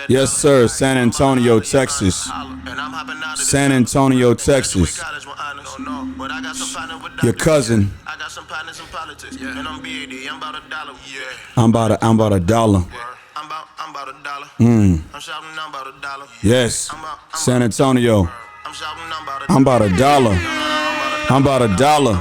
Yes, sir. San Antonio, Texas. San Antonio, Texas. Your cousin. I'm about a dollar. Yes. San Antonio. I'm about a dollar. I'm about a dollar.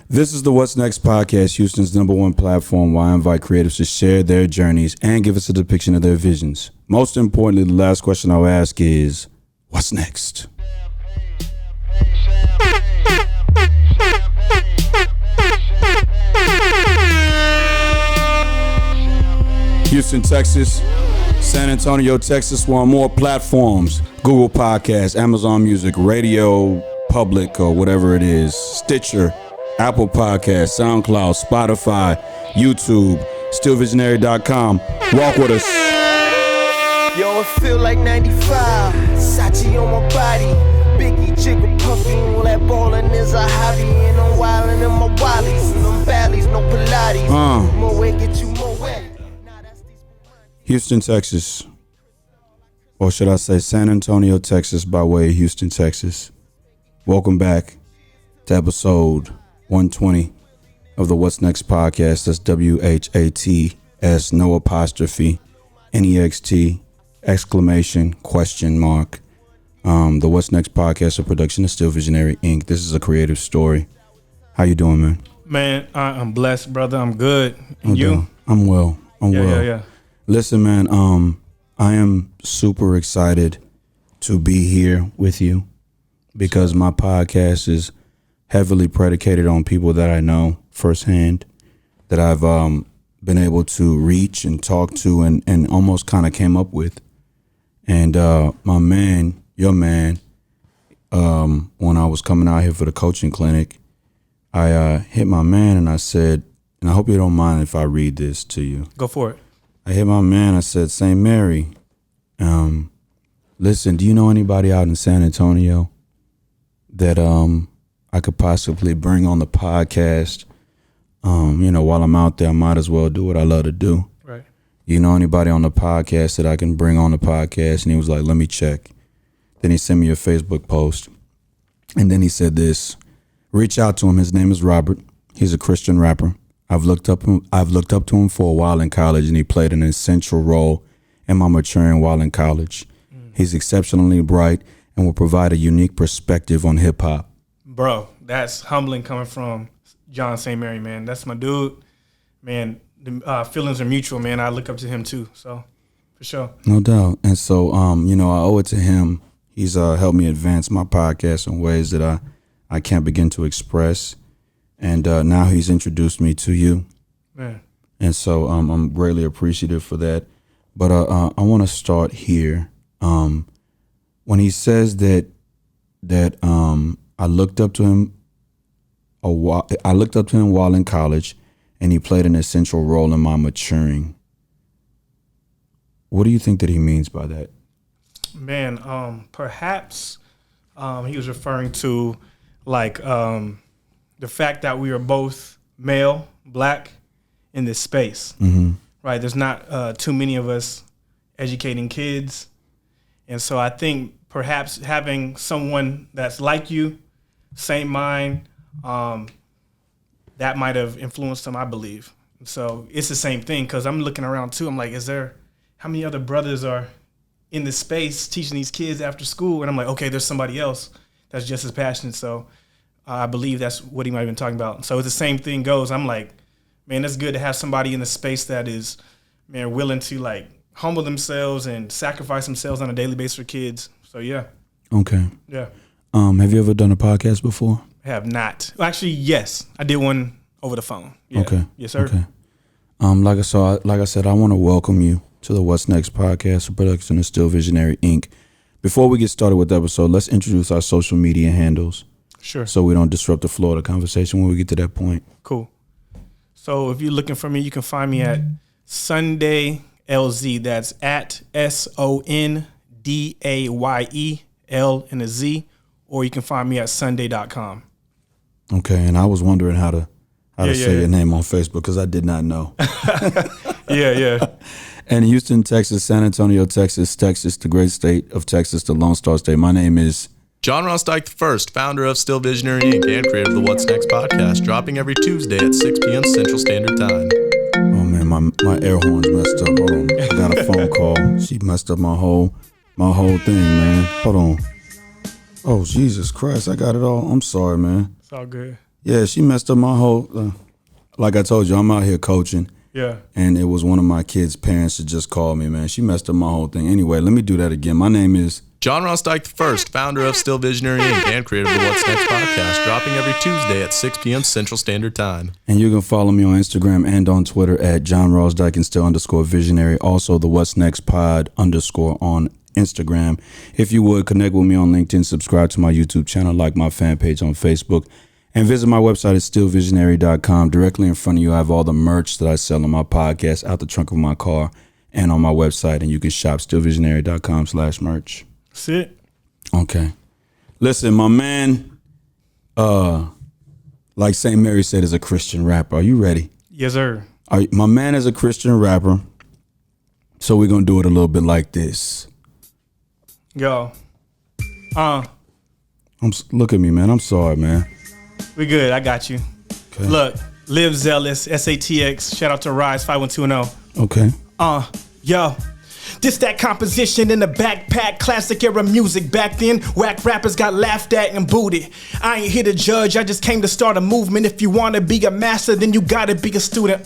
This is the What's Next podcast, Houston's #1 platform where I invite creatives to share their journeys and give us a depiction of their visions. Most importantly, the last question I'll ask is, what's next? Houston, Texas. San Antonio, Texas. We're on more platforms. Google Podcasts, Amazon Music, Radio Public, or whatever it is. Stitcher, Apple Podcasts, SoundCloud, Spotify, YouTube, stillvisionary.com. Walk with us. Yo, it feel like 95. Sachi on my body. Biggie, jigger, puffy. All that ballin' is a hobby. And I'm wildin' in my wallies. And them valleys, no Pilates. More way, get you more way. Houston, Texas. Or should I say San Antonio, Texas by way of Houston, Texas. Welcome back to episode 120 of the What's Next podcast. That's WHATS, no apostrophe, NEXT, exclamation, question mark. The What's Next podcast, a production of Still Visionary Inc. This is a creative story. How you doing, man? Man, I'm blessed, brother. I'm good. And you? I'm well. Yeah. Listen, man, I am super excited to be here with you because my podcast is heavily predicated on people that I know firsthand, that I've been able to reach and talk to and almost kind of came up with. And my man, your man, when I was coming out here for the coaching clinic, I hit my man and I said, and I hope you don't mind if I read this to you. Go for it. I hit my man, I said, St. Mary, listen, do you know anybody out in San Antonio that I could possibly bring on the podcast? While I'm out there, I might as well do what I love to do. Right. You know anybody on the podcast that I can bring on the podcast? And he was like, let me check. Then he sent me a Facebook post. And then he said this, reach out to him. His name is Robert. He's a Christian rapper. I've looked up to him for a while in college, and he played an essential role in my maturing while in college. He's exceptionally bright and will provide a unique perspective on hip hop. Bro, that's humbling coming from John St. Mary, man. That's my dude. Man, the feelings are mutual, man. I look up to him too, so for sure. No doubt. And so, I owe it to him. He's helped me advance my podcast in ways that I can't begin to express. And now he's introduced me to you. Man. And so I'm greatly appreciative for that. But I want to start here. When he says that I looked up to him while in college, and he played an essential role in my maturing. What do you think that he means by that? Man, perhaps he was referring to like the fact that we are both male, black in this space, right? There's not too many of us educating kids. And so I think perhaps having someone that's like you, same mind, that might have influenced him, I believe. So it's the same thing because I'm looking around too. I'm like, how many other brothers are in this space teaching these kids after school? And I'm like, okay, there's somebody else that's just as passionate. So I believe that's what he might have been talking about. So it's the same thing goes. I'm like, man, it's good to have somebody in the space that is, man, willing to like humble themselves and sacrifice themselves on a daily basis for kids. So yeah. Okay. Yeah. Have you ever done a podcast before? I have not. Well, actually, yes. I did one over the phone. Yeah. Okay. Yes, sir. Okay. Like I said, I want to welcome you to the What's Next podcast, a production of Still Visionary Inc. Before we get started with the episode, let's introduce our social media handles. Sure. So we don't disrupt the flow of the conversation when we get to that point. Cool. So if you're looking for me, you can find me at SonDaye LZ. That's at SonDayeL and a Z. Or you can find me at SonDaye.com. Okay, and I was wondering how to say your name on Facebook because I did not know. Yeah. And Houston, Texas, San Antonio, Texas, the great state of Texas, the Lone Star State. My name is John Ross Dike I, founder of Still Visionary Inc. and creator of the What's Next podcast, dropping every Tuesday at 6 p.m. Central Standard Time. Oh man, my air horn's messed up. Hold on, I got a phone call. She messed up my whole thing, man. Hold on. Oh Jesus Christ, I got it all. I'm sorry, man. It's all good. Yeah, she messed up my whole. Like I told you, I'm out here coaching. Yeah. And it was one of my kids' parents that just called me, man. She messed up my whole thing. Anyway, let me do that again. My name is John Ross Dike I, founder of Still Visionary Inc. and creator of the What's Next podcast, dropping every Tuesday at 6 p.m. Central Standard Time. And you can follow me on Instagram and on Twitter at John Ross Dike and still _visionary. Also the What's Next pod _ on Instagram. If you would, connect with me on LinkedIn, subscribe to my YouTube channel, like my fan page on Facebook, and visit my website at stillvisionary.com. Directly in front of you, I have all the merch that I sell on my podcast out the trunk of my car and on my website. And you can shop stillvisionary.com/merch. That's it. Okay. Listen, my man, like St. Mary said, is a Christian rapper. Are you ready? Yes, sir. My man is a Christian rapper. So we're going to do it a little bit like this. Yo. Look at me, man. I'm sorry, man. We good. I got you. Okay. Look, Live Zealous, SATX. Shout out to Rise 51210. Okay. Yo. This that composition in the backpack, classic era music. Back then, whack rappers got laughed at and booted. I ain't here to judge, I just came to start a movement. If you wanna be a master, then you gotta be a student.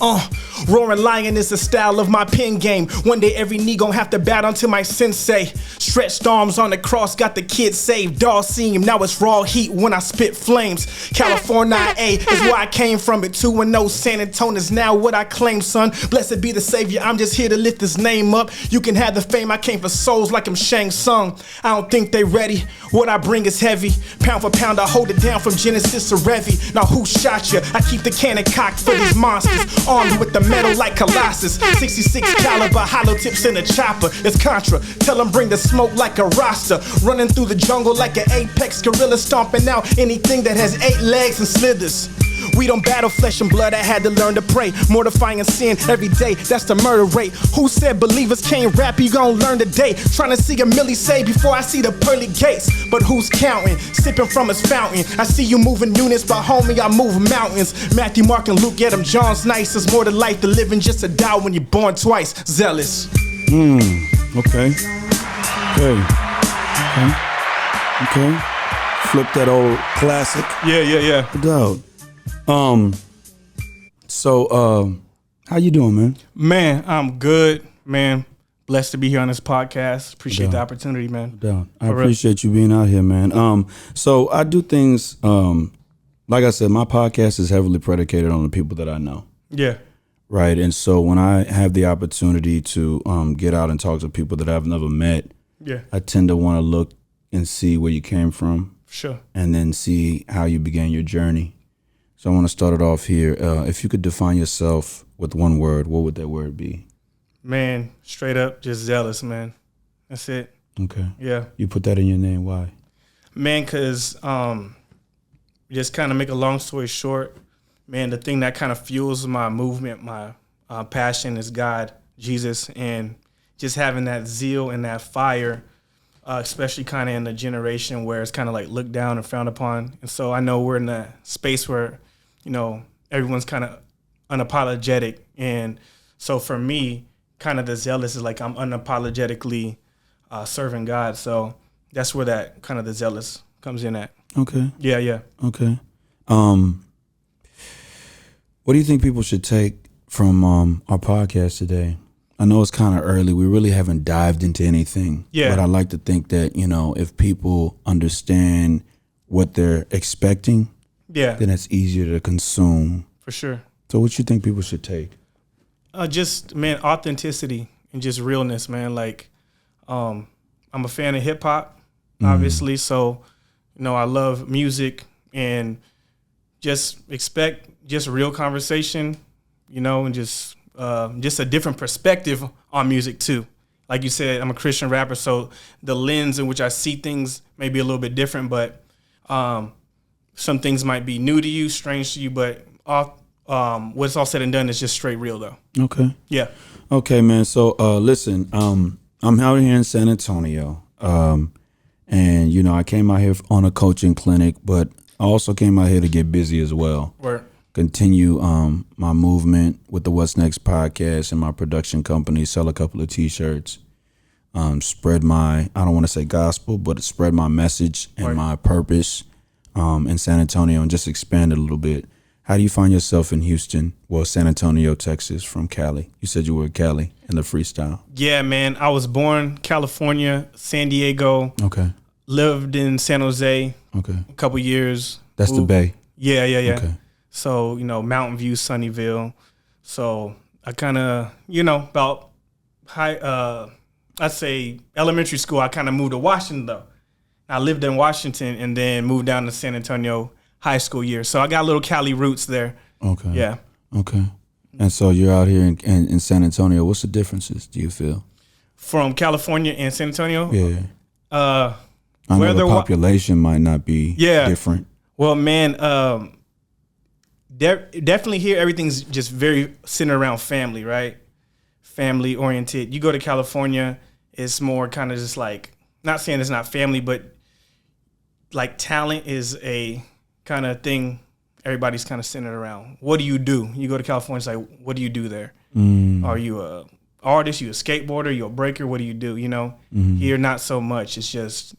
Roaring lion is the style of my pen game. One day every knee gon' have to bow down to my sensei. Stretched arms on the cross, got the kid saved. All seam, now it's raw heat when I spit flames. California A is where I came from. At 2-0, San Antonio is now what I claim, son. Blessed be the Savior, I'm just here to lift his name up. You can have the fame, I came for souls like I'm Shang Tsung. I don't think they ready, what I bring is heavy. Pound for pound, I hold it down from Genesis to Revy. Now who shot ya? I keep the cannon cocked for these monsters. Armed with the metal like Colossus. 66 caliber, hollow tips in a chopper. It's Contra, tell them bring the smoke like a roster. Running through the jungle like an apex gorilla, stomping out anything that has 8 legs and slithers. We don't battle flesh and blood, I had to learn to pray. Mortifying sin every day, that's the murder rate. Who said believers can't rap? You gon' learn today. Trying to see a milli say before I see the pearly gates. But who's counting? Sipping from his fountain. I see you moving units, but homie, I move mountains. Matthew, Mark, and Luke, get them John's nice. It's more to life than living just to die when you're born twice. Zealous. Okay. Flip that old classic. Yeah. No doubt. So, how you doing, man? Man, I'm good, man. Blessed to be here on this podcast. Appreciate the opportunity, man. No doubt. I appreciate you being out here, man. So I do things, like I said, my podcast is heavily predicated on the people that I know. Yeah. Right. And so when I have the opportunity to get out and talk to people that I've never met, I tend to want to look and see where you came from. Sure. And then see how you began your journey. So I want to start it off here. If you could define yourself with one word, what would that word be? Man, straight up, just zealous, man. That's it. Okay. Yeah. You put that in your name. Why? Man, because just kind of make a long story short, man, the thing that kind of fuels my movement, my passion is God, Jesus, and just having that zeal and that fire, especially kind of in the generation where it's kind of like looked down and frowned upon. And so I know we're in a space where, you know, everyone's kind of unapologetic. And so for me, kind of the zealous is like I'm unapologetically serving God. So that's where that kind of the zealous comes in at. Okay. Yeah. Okay. What do you think people should take from our podcast today? I know it's kind of early. We really haven't dived into anything. Yeah. But I like to think that, you know, if people understand what they're expecting, then it's easier to consume. For sure. So what you think people should take? Just, man, authenticity and just realness, man. Like, I'm a fan of hip hop, obviously. So, you know, I love music and just expect just real conversation, you know, and just a different perspective on music too. Like you said, I'm a Christian rapper, so the lens in which I see things may be a little bit different, but some things might be new to you, strange to you, but when it's all said and done, it's just straight real though. Okay. Yeah. Okay, man. So listen, I'm out here in San Antonio. And you know, I came out here on a coaching clinic, but I also came out here to get busy as well. Word. Continue my movement with the What's Next podcast and my production company, sell a couple of t-shirts, spread my, I don't want to say gospel, but spread my message and Right. my purpose in San Antonio and just expand it a little bit. How do you find yourself in Houston? Well, San Antonio, Texas, from Cali. You said you were in Cali in the freestyle. Yeah, man. I was born California, San Diego. Okay. Lived in San Jose Okay. a couple years. That's the Moved- Bay. Yeah. Okay. So, Mountain View, Sunnyvale. So I kind of, about I'd say elementary school, I kind of moved to Washington though. I lived in Washington and then moved down to San Antonio high school year. So I got little Cali roots there. Okay. Yeah. Okay. And so you're out here in San Antonio. What's the differences, do you feel? From California and San Antonio? Yeah. I know Where the the population might not be different. Well, man, definitely here everything's just very centered around family, right? Family oriented. You go to California, it's more kind of just like, not saying it's not family, but like talent is a kind of thing everybody's kind of centered around. What do? You go to California, it's like, what do you do there? Are you a artist? You a skateboarder? You a breaker? What do you do? Here, not so much. It's just,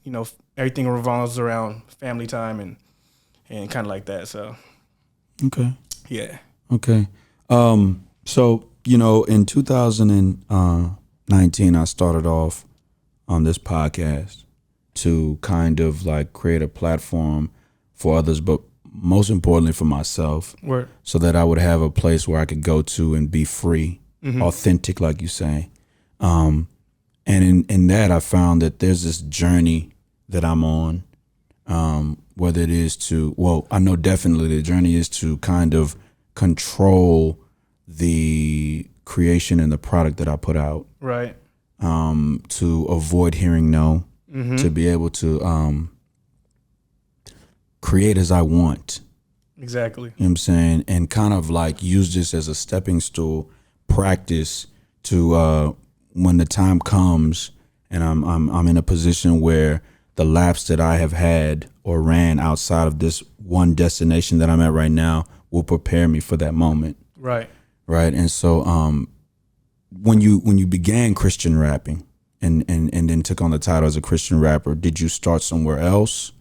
everything revolves around family time and kind of like that. So, Okay. yeah. Okay. So, in 2019, I started off on this podcast to kind of like create a platform for others, but most importantly for myself, Word. so that I would have a place where I could go to and be free, authentic, like you say. And in that, I found that there's this journey that I'm on, whether it is I know definitely the journey is to kind of control the creation and the product that I put out, Right. to avoid hearing no, to be able to create as I want. Exactly. You know what I'm saying? And kind of like use this as a stepping stool, practice to when the time comes and I'm in a position where the laps that I have had or ran outside of this one destination that I'm at right now will prepare me for that moment. Right. Right. And so when you began Christian rapping and then took on the title as a Christian rapper, did you start somewhere else,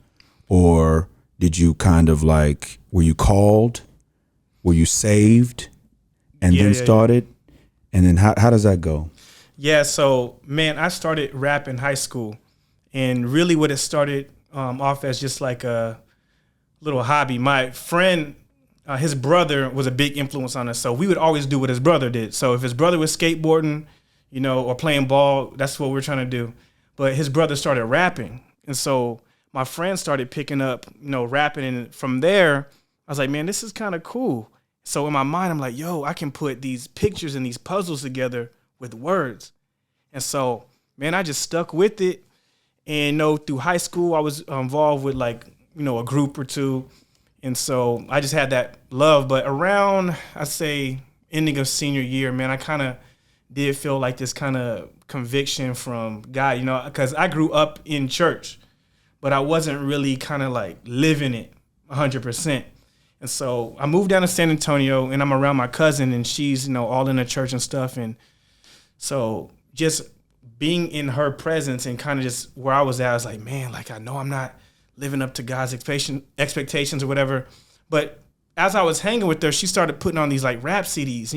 or did you kind of like, were you called? Were you saved and then started? And then how does that go? Yeah, so, man, I started rap in high school. And really what it started off as just like a little hobby. My friend, his brother was a big influence on us. So we would always do what his brother did. So if his brother was skateboarding, or playing ball, that's what we're trying to do. But his brother started rapping. And so my friend started picking up, rapping. And from there, I was like, man, this is kind of cool. So in my mind, I'm like, yo, I can put these pictures and these puzzles together with words. And so, man, I just stuck with it. And through high school, I was involved with a group or two. And so I just had that love. But around, I'd say, ending of senior year, man, I kind of did feel like this kind of conviction from God, because I grew up in church, but I wasn't really kind of like living it 100%. And so I moved down to San Antonio, and I'm around my cousin, and she's, all in the church and stuff. And so just being in her presence and kind of just where I was at, I was like, man, like I know I'm not living up to God's expectations or whatever. But as I was hanging with her, she started putting on these like rap CDs.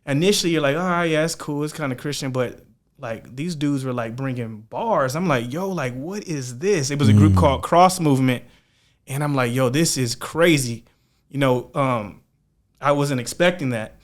Initially you're like, oh yeah, it's cool, it's kind of Christian, but like these dudes were like bringing bars. I'm like, yo, like what is this? It was a group called Cross Movement, and I'm like, yo, this is crazy. I wasn't expecting that,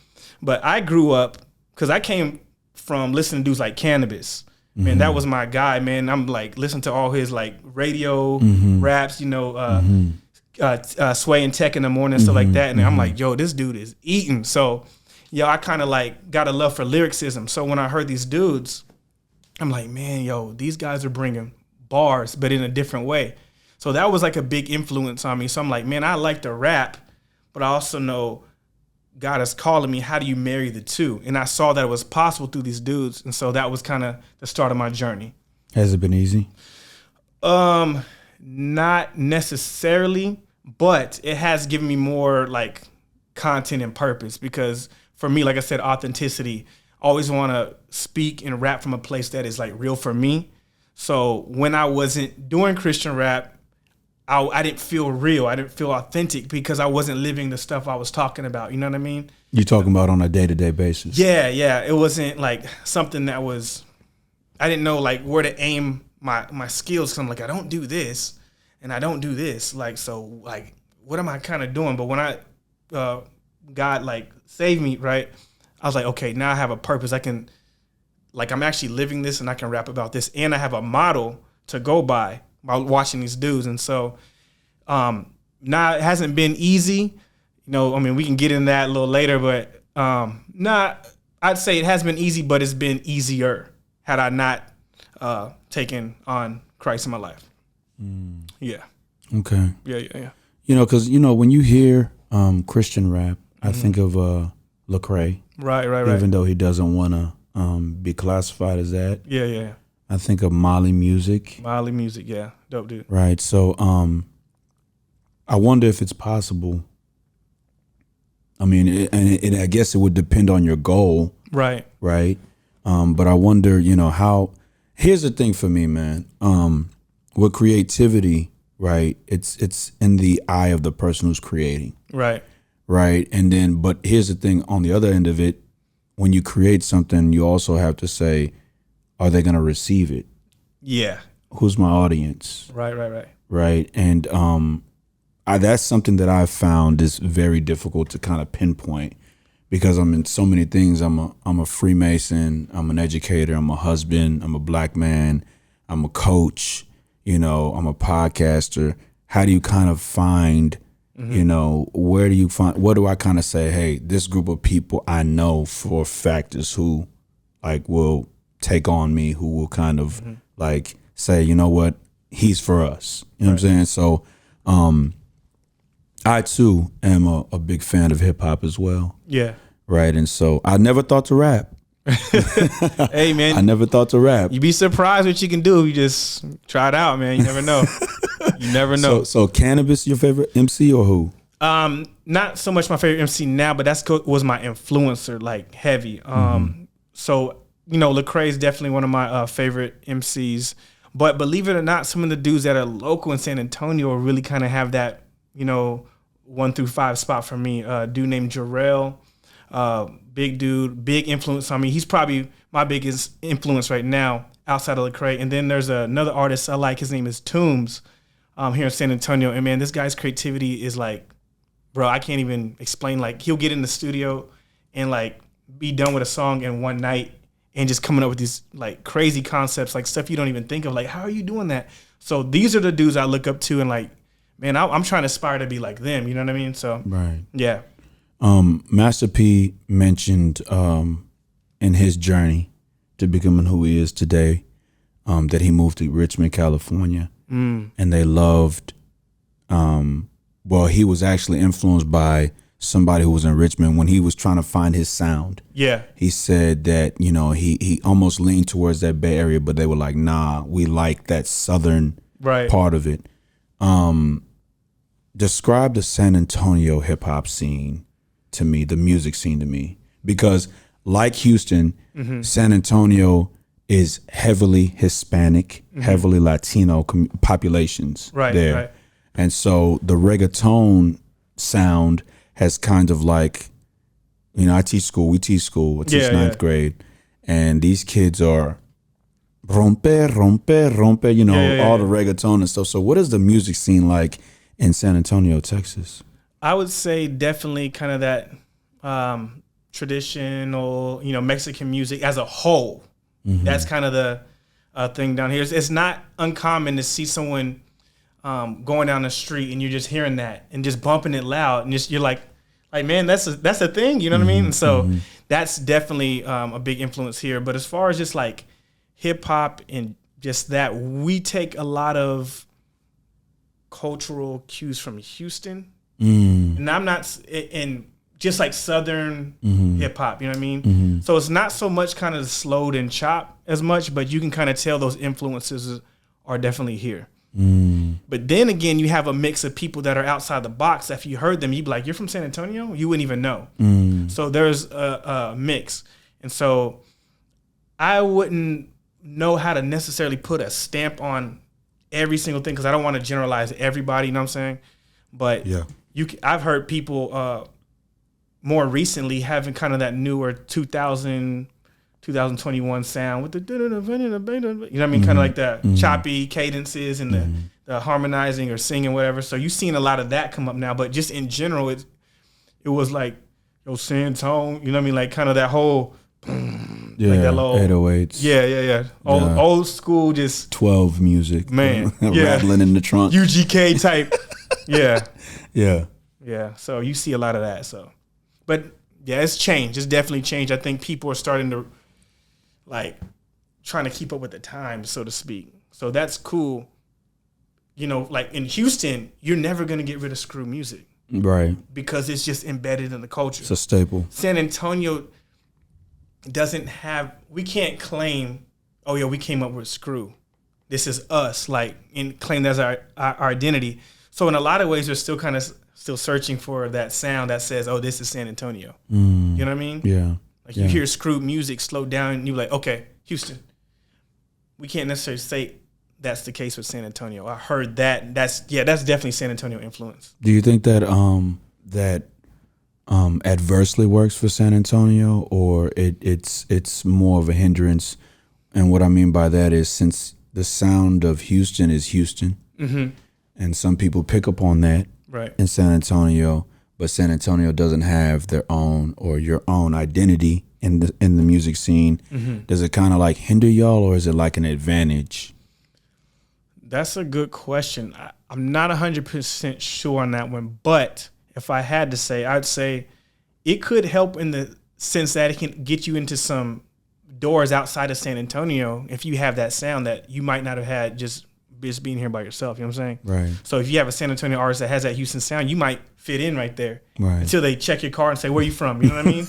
but I grew up because I came from listening to dudes like Cannabis. Man, that was my guy, man. I'm like listening to all his like radio raps, Sway and Tech in the morning and stuff like that. And I'm like, yo, this dude is eating. So, I kind of like got a love for lyricism. So when I heard these dudes, I'm like, man, yo, these guys are bringing bars, but in a different way. So that was like a big influence on me. So I'm like, man, I like to rap, but I also know God is calling me. How do you marry the two? And I saw that it was possible through these dudes. And so that was kind of the start of my journey. Has it been easy? Not necessarily, but it has given me more like content and purpose, because for me, like I said, authenticity, I always want to speak and rap from a place that is like real for me. So when I wasn't doing Christian rap, I didn't feel real. I didn't feel authentic because I wasn't living the stuff I was talking about. You know what I mean? You're talking about on a day-to-day basis. Yeah. It wasn't like something that was, I didn't know like where to aim my skills. Cause I'm like, I don't do this and I don't do this. Like, so like, what am I kind of doing? But when God like saved me, right? I was like, okay, now I have a purpose. I can, like, I'm actually living this and I can rap about this. And I have a model to go by while watching these dudes. And so now it hasn't been easy. You know, I mean, we can get into that a little later, but I'd say it has been easy, but it's been easier had I not taken on Christ in my life. Yeah. Okay. Yeah. You know, because, you know, when you hear Christian rap, I think of Lecrae. Right. Even though he doesn't want to be classified as that. Yeah. I think of Molly Music. Yeah. Dope dude. Right. So I wonder if it's possible. I mean, I guess it would depend on your goal. Right. But I wonder, you know, how. Here's the thing for me, man. With creativity, right? It's in the eye of the person who's creating. Right. And then, but here's the thing, on the other end of it, when you create something, you also have to say, are they going to receive it? Yeah. Who's my audience? Right. And that's something that I've found is very difficult to kind of pinpoint, because I'm in so many things. I'm a Freemason. I'm an educator. I'm a husband. I'm a black man. I'm a coach. You know, I'm a podcaster. How do you kind of find, you know, what do I kind of say, hey, this group of people I know for a fact is who like will take on me, who will kind of like say, you know what, he's for us. You know what I'm saying? So I too am a big fan of hip hop as well. Yeah. Right. And so I never thought to rap. Hey man, I never thought to rap. You'd be surprised what you can do if you just try it out, man. You never know. You never know. So Cannabis, your favorite MC or who? Not so much my favorite MC now, but was my influencer, like heavy. So, you know, Lecrae is definitely one of my favorite MCs. But believe it or not, some of the dudes that are local in San Antonio really kind of have that, you know, 1 through 5 spot for me. Dude named Jarrell, big dude, big influence on me. He's probably my biggest influence right now outside of Lecrae. And then there's another artist I like. His name is Toombs, here in San Antonio. And man, this guy's creativity is like, bro, I can't even explain. Like, he'll get in the studio and like be done with a song in one night and just coming up with these like crazy concepts, like stuff you don't even think of. Like, how are you doing that? So these are the dudes I look up to, and like, man, I'm trying to aspire to be like them. You know what I mean? So right, yeah. Master P mentioned in his journey to becoming who he is today, that he moved to Richmond, California, and they loved. Well, he was actually influenced by somebody who was in Richmond when he was trying to find his sound. Yeah. He said that, you know, he almost leaned towards that Bay Area, but they were like, nah, we like that southern part of it. Describe the San Antonio hip hop scene to me, the music scene to me, because like Houston, San Antonio is heavily Hispanic, heavily Latino populations there. Right. And so the reggaeton sound has kind of like, you know, we teach school, I teach ninth grade, and these kids are rompe, you know, all the reggaeton and stuff. So what is the music scene like in San Antonio, Texas? I would say definitely kind of that traditional, you know, Mexican music as a whole. That's kind of the thing down here. It's not uncommon to see someone going down the street and you're just hearing that and just bumping it loud, and just you're like man, that's a thing, you know what I mean? And so that's definitely a big influence here. But as far as just like hip hop and just that, we take a lot of cultural cues from Houston. And I'm not, and just like Southern hip hop, you know what I mean? So it's not so much kind of slowed and chopped as much, but you can kind of tell those influences are definitely here. But then again, you have a mix of people that are outside the box. If you heard them, you'd be like, "You're from San Antonio?" You wouldn't even know. So there's a mix, and so I wouldn't know how to necessarily put a stamp on every single thing because I don't want to generalize everybody. You know what I'm saying? But I've heard people more recently having kind of that newer 2021 sound with the, you know what I mean? Kind of like that choppy cadences and the harmonizing or singing, whatever. So you've seen a lot of that come up now, but just in general, it was like, yo, San Tone, you know what I mean? Like kind of that whole, like that little 808s. Yeah. Old school, just 12 music. Man. Rattling in the trunk. UGK type. Yeah. Yeah. So you see a lot of that. So, but yeah, it's changed. It's definitely changed. I think people are starting to like trying to keep up with the times, so to speak. So that's cool. You know, like in Houston, you're never going to get rid of screw music. Right. Because it's just embedded in the culture. It's a staple. San Antonio doesn't have, we can't claim, oh yeah, we came up with screw. This is us, like, and claim that's our identity. So in a lot of ways, we're still kind of still searching for that sound that says, oh, this is San Antonio. You know what I mean? Yeah. Like you hear screw music slow down and you're like, okay, Houston. We can't necessarily say that's the case with San Antonio. I heard that. That's definitely San Antonio influence. Do you think that adversely works for San Antonio, or it's more of a hindrance? And what I mean by that is, since the sound of Houston is Houston, and some people pick up on that in San Antonio, but San Antonio doesn't have their own or your own identity in the music scene. Does it kind of like hinder y'all, or is it like an advantage? That's a good question. I'm not 100% sure on that one, but if I had to say, I'd say it could help in the sense that it can get you into some doors outside of San Antonio if you have that sound that you might not have had just being here by yourself. You know what I'm saying? Right. So if you have a San Antonio artist that has that Houston sound, you might fit in right there until they check your car and say, where you from? You know what I mean?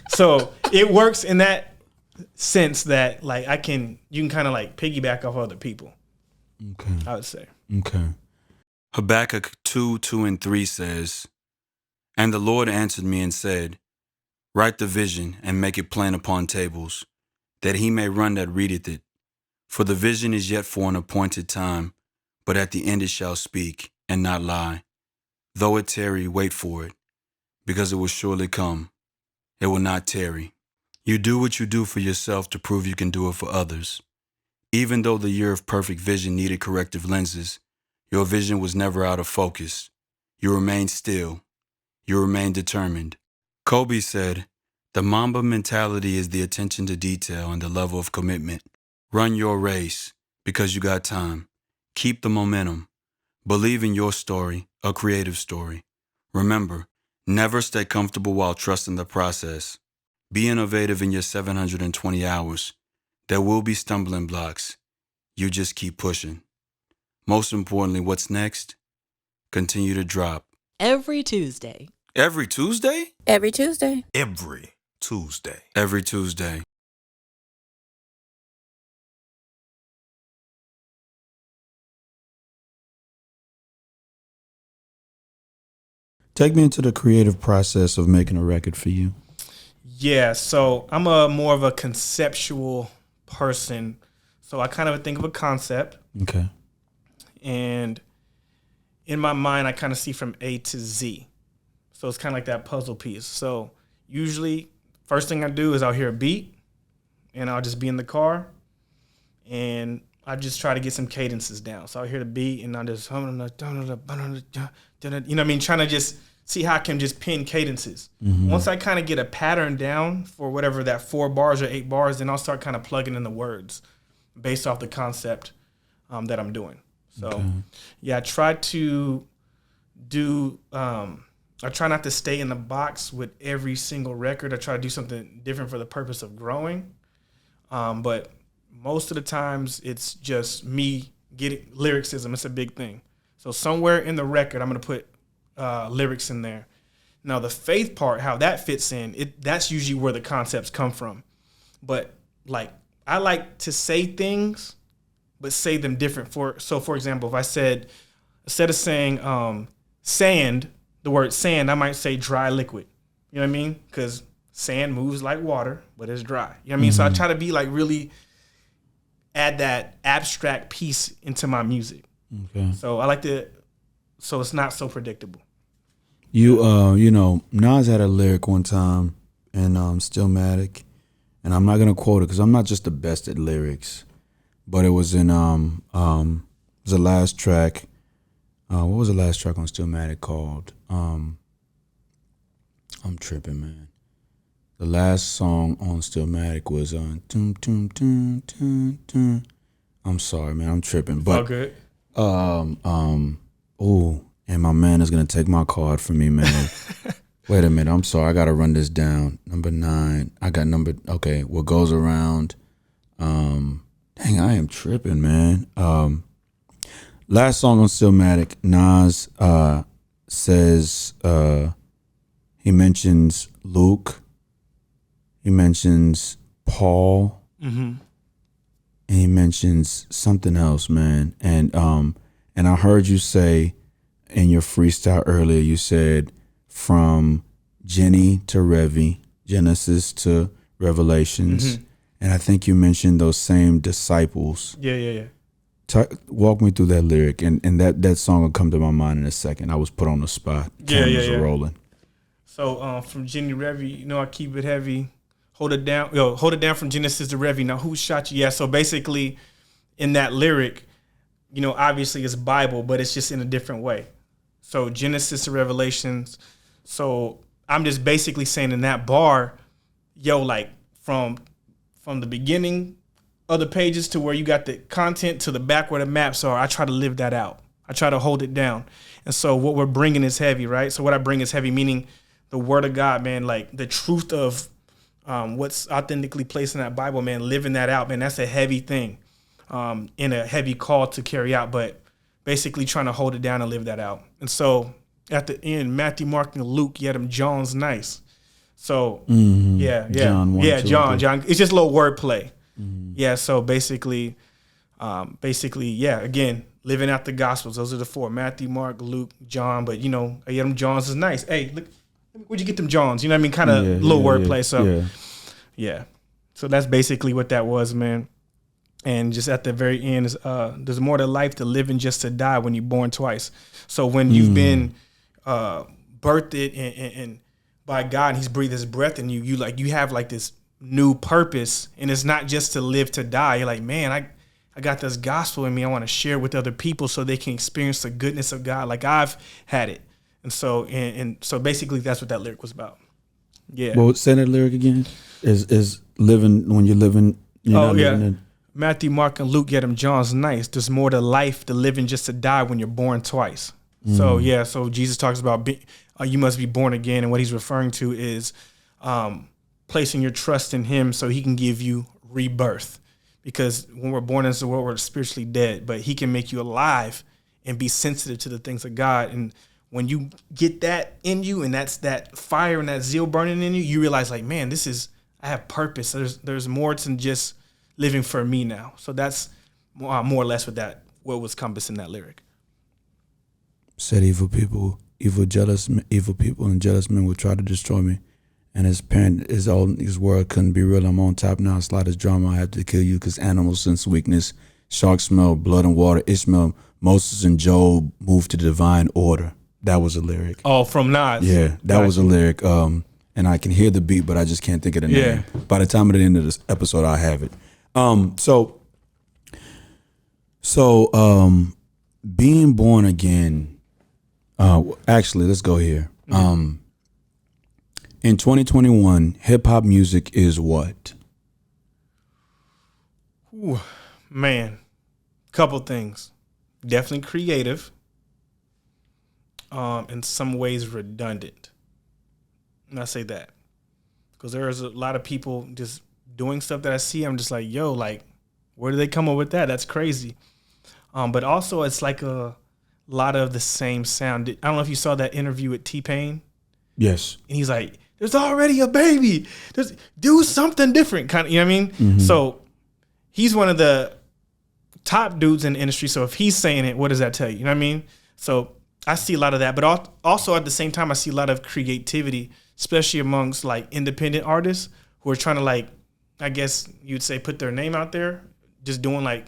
So it works in that sense that like you can kind of like piggyback off other people. Okay. I would say. Okay. Habakkuk 2:2-3 says, "And the Lord answered me and said, Write the vision and make it plain upon tables, that he may run that readeth it. For the vision is yet for an appointed time, but at the end it shall speak and not lie. Though it tarry, wait for it, because it will surely come. It will not tarry. You do what you do for yourself to prove you can do it for others. Even though the year of perfect vision needed corrective lenses, your vision was never out of focus. You remained still. You remained determined." Kobe said, "The Mamba mentality is the attention to detail and the level of commitment. Run your race because you got time. Keep the momentum. Believe in your story, a creative story. Remember, never stay comfortable while trusting the process. Be innovative in your 720 hours. There will be stumbling blocks. You just keep pushing. Most importantly, what's next? Continue to drop." Every Tuesday. Every Tuesday? Every Tuesday. Every Tuesday. Every Tuesday. Take me into the creative process of making a record for you. Yeah, so I'm more of a conceptual person. So I kind of think of a concept. Okay. And in my mind, I kind of see from A to Z. So it's kind of like that puzzle piece. So usually, first thing I do is I'll hear a beat, and I'll just be in the car, and I just try to get some cadences down. So I'll hear the beat, and I'll just, you know what I mean, trying to just see how I can just pin cadences. Once I kind of get a pattern down for whatever that 4 bars or 8 bars, then I'll start kind of plugging in the words based off the concept that I'm doing. So, yeah, I try to do, I try not to stay in the box with every single record. I try to do something different for the purpose of growing. But most of the times it's just me getting lyricism. It's a big thing. So somewhere in the record, I'm going to put lyrics in there. Now the faith part, how that fits in, that's usually where the concepts come from. But like I like to say things, but say them different. For example, if I said, instead of saying sand, the word sand, I might say dry liquid. You know what I mean? Because sand moves like water, but it's dry. You know what I mean? So I try to be like really add that abstract piece into my music. Okay. So I like to, so it's not so predictable. You know, Nas had a lyric one time in Stillmatic, and I'm not gonna quote it because I'm not just the best at lyrics, but it was in it was the last track. What was the last track on Stillmatic called? I'm tripping, man. The last song on Stillmatic was on Tum Tum Tum Tum Tum. I'm sorry, man. I'm tripping, but all good. Oh, and my man is gonna take my card from me, man. Wait a minute. I'm sorry. I gotta run this down. Number 9. I got okay. What goes around? Dang, I am tripping, man. Last song on Stillmatic, Nas says he mentions Luke. He mentions Paul. Mm-hmm. And he mentions something else, man. And I heard you say in your freestyle earlier, you said from Jenny to Revi, Genesis to Revelations. Mm-hmm. And I think you mentioned those same disciples. Yeah. Walk me through that lyric, and that song will come to my mind in a second. I was put on the spot. Cameras are rolling. So from Jenny Revi, you know, I keep it heavy. Hold it down from Genesis to Revi. Now, who shot you? Yeah, so basically in that lyric, you know, obviously it's Bible, but it's just in a different way. So Genesis to Revelations. So I'm just basically saying in that bar, like from the beginning of the pages to where you got the content to the back where the maps are, I try to live that out. I try to hold it down. And so what we're bringing is heavy, right? So what I bring is heavy, meaning the word of God, man, like the truth of what's authentically placed in that Bible, man, living that out, man, that's a heavy thing, and a heavy call to carry out, but basically trying to hold it down and live that out. And so at the end, Matthew, Mark, and Luke, yet them John's nice. So John. It's just a little wordplay. Mm-hmm. Yeah. So basically, again, living out the Gospels. Those are the 4: Matthew, Mark, Luke, John. But you know, yeah, them Johns is nice. Hey, look, where'd you get them Johns? You know what I mean? Kind of little wordplay. So yeah. So that's basically what that was, man. And just at the very end is there's more to life to live than just to die when you're born twice. So when you've been birthed and by God, and He's breathed His breath in you, you have like this new purpose, and it's not just to live to die. You're like, man, I got this gospel in me. I want to share it with other people so they can experience the goodness of God like I've had it. And so so basically that's what that lyric was about. Yeah. Well, say that lyric again. Is living when you're living. Matthew, Mark, and Luke, yet them John's nice. There's more to life to living just to die when you're born twice. So so Jesus talks about you must be born again, and what He's referring to is placing your trust in Him so He can give you rebirth. Because when we're born into the world, we're spiritually dead, but He can make you alive and be sensitive to the things of God. And when you get that in you, and that's that fire and that zeal burning in you, you realize like, man, I have purpose. There's more than just living for me now. So that's more or less what was compassed in that lyric. Said evil people, evil people and jealous men will try to destroy me. And his word couldn't be real. I'm on top now. Slide his drama. I have to kill you because animals sense weakness. Sharks smell blood and water. Ishmael, Moses, and Job moved to divine order. That was a lyric. Oh, from Nas. Yeah, that was a lyric. And I can hear the beat, but I just can't think of the name. By the time at the end of this episode, I'll have it. So being born again. Actually, let's go here. In 2021, hip hop music is what? Ooh, man, couple things. Definitely creative. In some ways redundant. And I say that because there's a lot of people just doing stuff that I see. I'm just like, yo, like, where do they come up with that? That's crazy. But also it's like a lot of the same sound. I don't know if you saw that interview with T-Pain. Yes. And he's like, there's already a baby. Do something different. Kind of, you know what I mean? Mm-hmm. So he's one of the top dudes in the industry. So if he's saying it, what does that tell you? You know what I mean? So I see a lot of that. But also at the same time, I see a lot of creativity, especially amongst like independent artists who are trying to like, I guess you'd say put their name out there, just doing like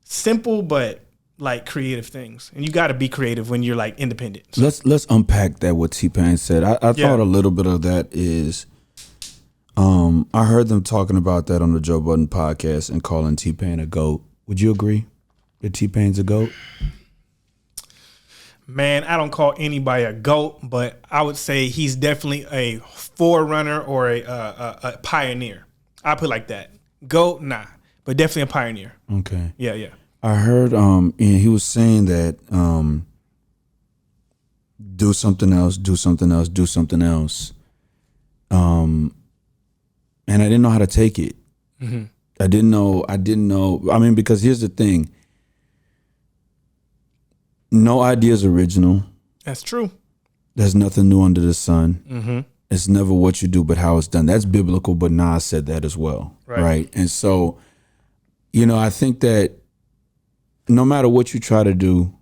simple but like creative things. And you got to be creative when you're like independent. So. Let's unpack that what T-Pain said. I thought a little bit of that is I heard them talking about that on the Joe Budden podcast and calling T-Pain a GOAT. Would you agree that T-Pain's a GOAT? Man, I don't call anybody a GOAT, but I would say he's definitely a forerunner or a pioneer. I put it like that. GOAT, nah, but definitely a pioneer. Okay. Yeah. I heard and he was saying that do something else. And I didn't know how to take it. Mm-hmm. I didn't know. I mean, because here's the thing. No idea is original. That's true. There's nothing new under the sun. Mm-hmm. It's never what you do, but how it's done. That's biblical, but Nas said that as well. Right? And so, I think that no matter what you try to do,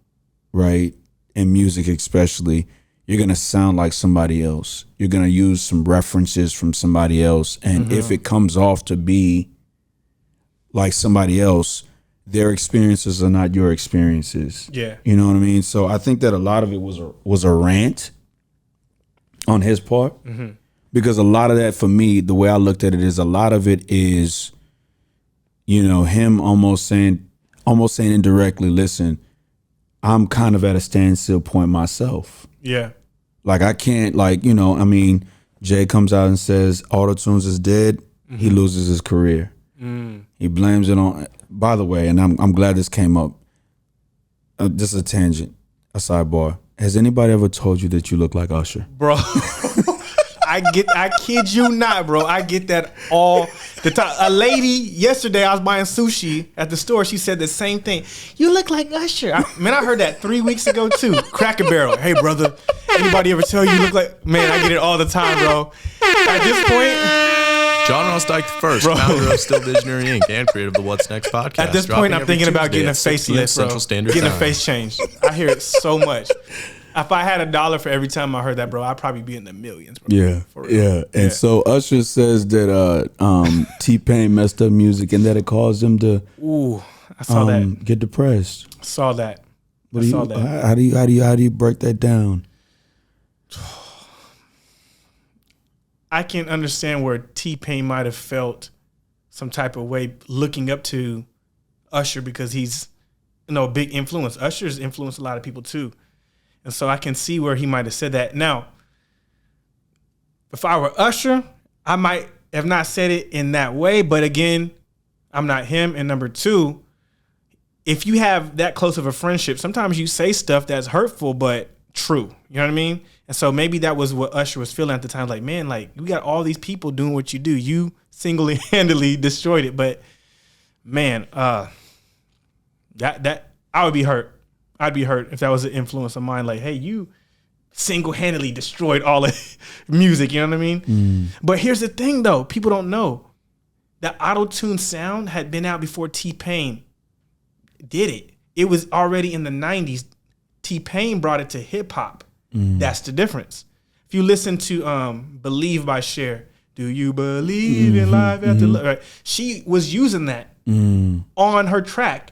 right, in music especially, you're going to sound like somebody else. You're going to use some references from somebody else. And if it comes off to be like somebody else, their experiences are not your experiences. Yeah. You know what I mean? So I think that a lot of it was a rant on his part. Mm-hmm. Because a lot of that, for me, the way I looked at it is a lot of it is, him almost saying indirectly, listen, I'm kind of at a standstill point myself. Yeah. Like I can't, Jay comes out and says auto-tunes is dead. Mm-hmm. He loses his career. He blames it on, by the way, and I'm glad this came up. Just a tangent, a sidebar. Has anybody ever told you that you look like Usher? Bro, I kid you not, bro. I get that all the time. A lady yesterday, I was buying sushi at the store. She said the same thing. You look like Usher. I heard that 3 weeks ago too. Cracker Barrel. Hey, brother. Anybody ever tell you look like? Man, I get it all the time, bro. At this point. John Ross Dike II, founder of Still Visionary Inc. and creator of the What's Next podcast. At this point, I'm thinking about getting a facelift, bro. Central Standard Getting Time. a face change. I hear it so much. If I had $1 for every time I heard that, bro, I'd probably be in the millions, bro. Yeah, for real. Yeah. And so Usher says that T-Pain messed up music and that it caused him to I saw that. Get depressed. Saw that. Saw that. How do you break that down? I can understand where T-Pain might have felt some type of way looking up to Usher because he's a big influence. Usher's influenced a lot of people too. And so I can see where he might have said that. Now, if I were Usher, I might have not said it in that way. But again, I'm not him. And number two, if you have that close of a friendship, sometimes you say stuff that's hurtful but true. You know what I mean? And so maybe that was what Usher was feeling at the time. Like, man, like we got all these people doing what you do. You single-handedly destroyed it. But man, that I would be hurt. I'd be hurt if that was an influence of mine. Like, hey, you single-handedly destroyed all of music. You know what I mean? But here's the thing, though. People don't know that auto-tune sound had been out before T-Pain did it. It was already in the 90s. T-Pain brought it to hip-hop. That's the difference. If you listen to Believe by Cher, do you believe in life after love? Right? She was using that on her track.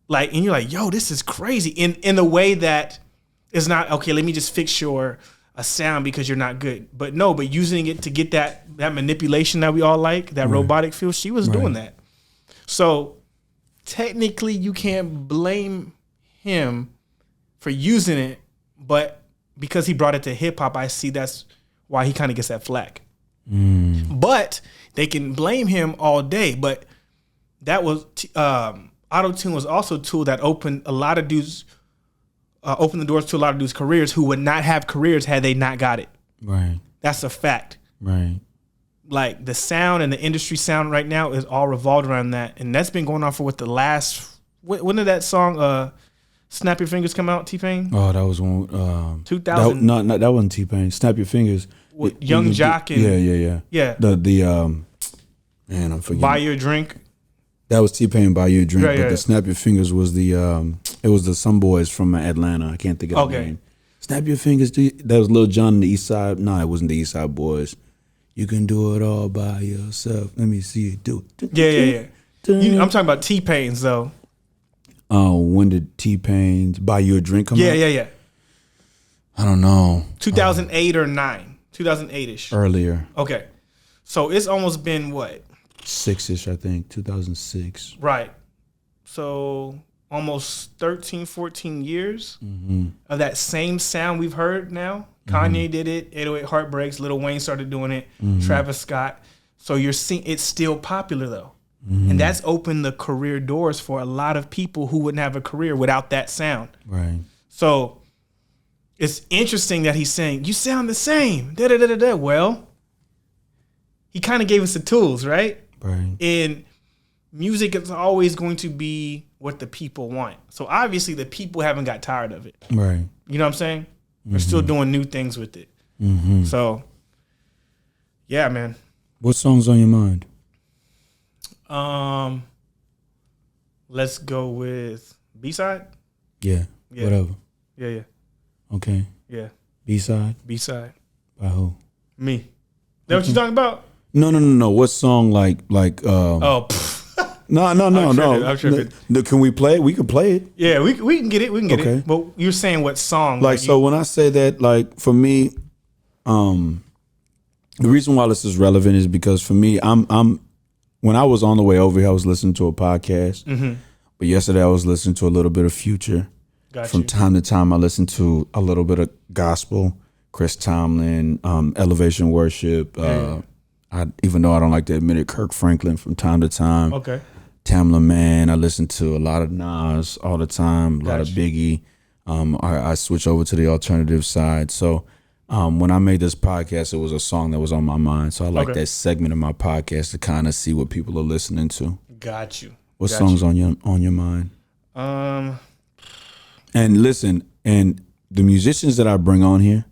Like, and you're like, yo, this is crazy. In a way that is not, okay, let me just fix your sound because you're not good. But no, but using it to get that manipulation that we all like, that robotic feel, she was doing that. So technically you can't blame him for using it, but because he brought it to hip hop, I see that's why he kind of gets that flack. But they can blame him all day. But that was auto-tune was also a tool that opened a lot of dudes, opened the doors to a lot of dudes' careers who would not have careers had they not got it. Right. That's a fact. Right. Like the sound and the industry sound right now is all revolved around that, and that's been going on for the last. When did that song Snap Your Fingers come out, T-Pain? Oh, that was one. 2000. That wasn't T-Pain. Snap Your Fingers. With Young Jock and yeah. Man, I'm forgetting. Buy Your Drink. That was T-Pain, Buy You a Drink. Right, but the Snap Your Fingers was it was the some boys from Atlanta. I can't think of the name. Snap Your Fingers. That was Lil Jon and the East Side. No, it wasn't the East Side Boys. You can do it all by yourself. Let me see you do it. Yeah. I'm talking about T-Pain's though. When did T-Pain's Buy You a Drink come out? Yeah. I don't know. 2008 or 9. 2008-ish. Earlier. Okay. So it's almost been what? 6-ish, I think. 2006. Right. So almost 13, 14 years of that same sound we've heard now. Kanye did it. 808 Heartbreaks. Lil Wayne started doing it. Travis Scott. So you're seeing it's still popular though. And that's opened the career doors for a lot of people who wouldn't have a career without that sound. Right. So it's interesting that he's saying, you sound the same. Da-da-da-da-da. Well, he kind of gave us the tools, right? Right. And music is always going to be what the people want. So obviously the people haven't got tired of it. Right. You know what I'm saying? We're still doing new things with it. So, yeah, man. What song's on your mind? Let's go with B-side. Yeah. Whatever. Yeah. Okay. Yeah. B-side? B-side. By who? Me. That what you talking about? No. What song like No. I'm tripping. No, can we play it? We can play it. Yeah, we can get it. We can get Okay. it. But you're saying what song? So when I say that, like for me, the reason why this is relevant is because for me, I'm when I was on the way over here, I was listening to a podcast. But yesterday I was listening to a little bit of Future. From time to time, I listen to a little bit of gospel, Chris Tomlin, Elevation Worship. Even though I don't like to admit it, Kirk Franklin from time to time. Okay. Tamla Man. I listen to a lot of Nas all the time, a lot of Biggie. I switch over to the alternative side. So when I made this podcast, it was a song that was on my mind. So I like that segment of my podcast to kind of see what people are listening to. Got you. What songs on your mind? And listen, and the musicians that I bring on here,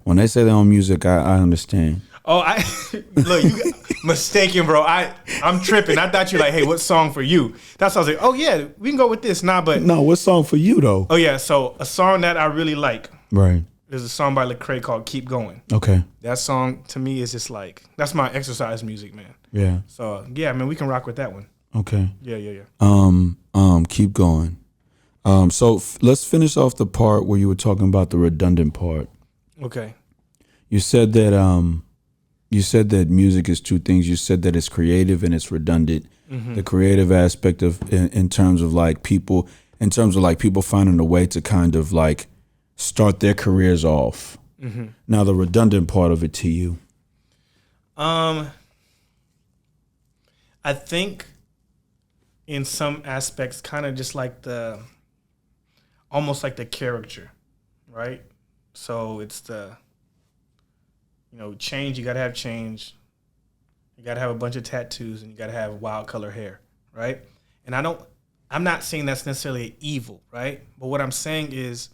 when they say they're on music, I understand. Oh, look, you mistaken, bro. I'm tripping. I thought you like, hey, what song for you? That's why I was like, oh yeah, we can go with this. No, what song for you though? Oh yeah, so a song that I really like. Right. There's a song by Lecrae called "Keep Going." Okay. That song to me is just like that's my exercise music, man. Yeah. So yeah, man, we can rock with that one. Okay. Yeah. Keep going. So let's finish off the part where you were talking about the redundant part. Okay. You said that music is two things. You said that it's creative and it's redundant. The creative aspect of in terms of like people finding a way to kind of like start their careers off. Now the redundant part of it to you. I think in some aspects kind of just like almost like the character, right? So it's change, you gotta have change. You gotta have a bunch of tattoos and you gotta have wild color hair, right? And I'm not saying that's necessarily evil, right? But what I'm saying is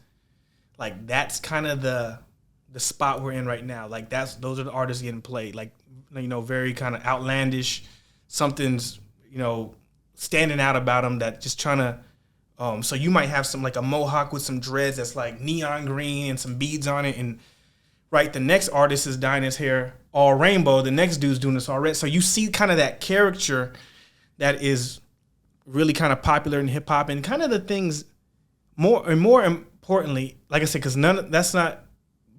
like that's kind of the spot we're in right now. Like those are the artists getting played. Like, very kind of outlandish, something's, standing out about them that just trying to so you might have some like a mohawk with some dreads that's like neon green and some beads on it, and right, the next artist is dyeing his hair all rainbow. The next dude's doing this all red. So you see kind of that caricature that is really kind of popular in hip hop, and kind of the things more importantly, like I said, because that's not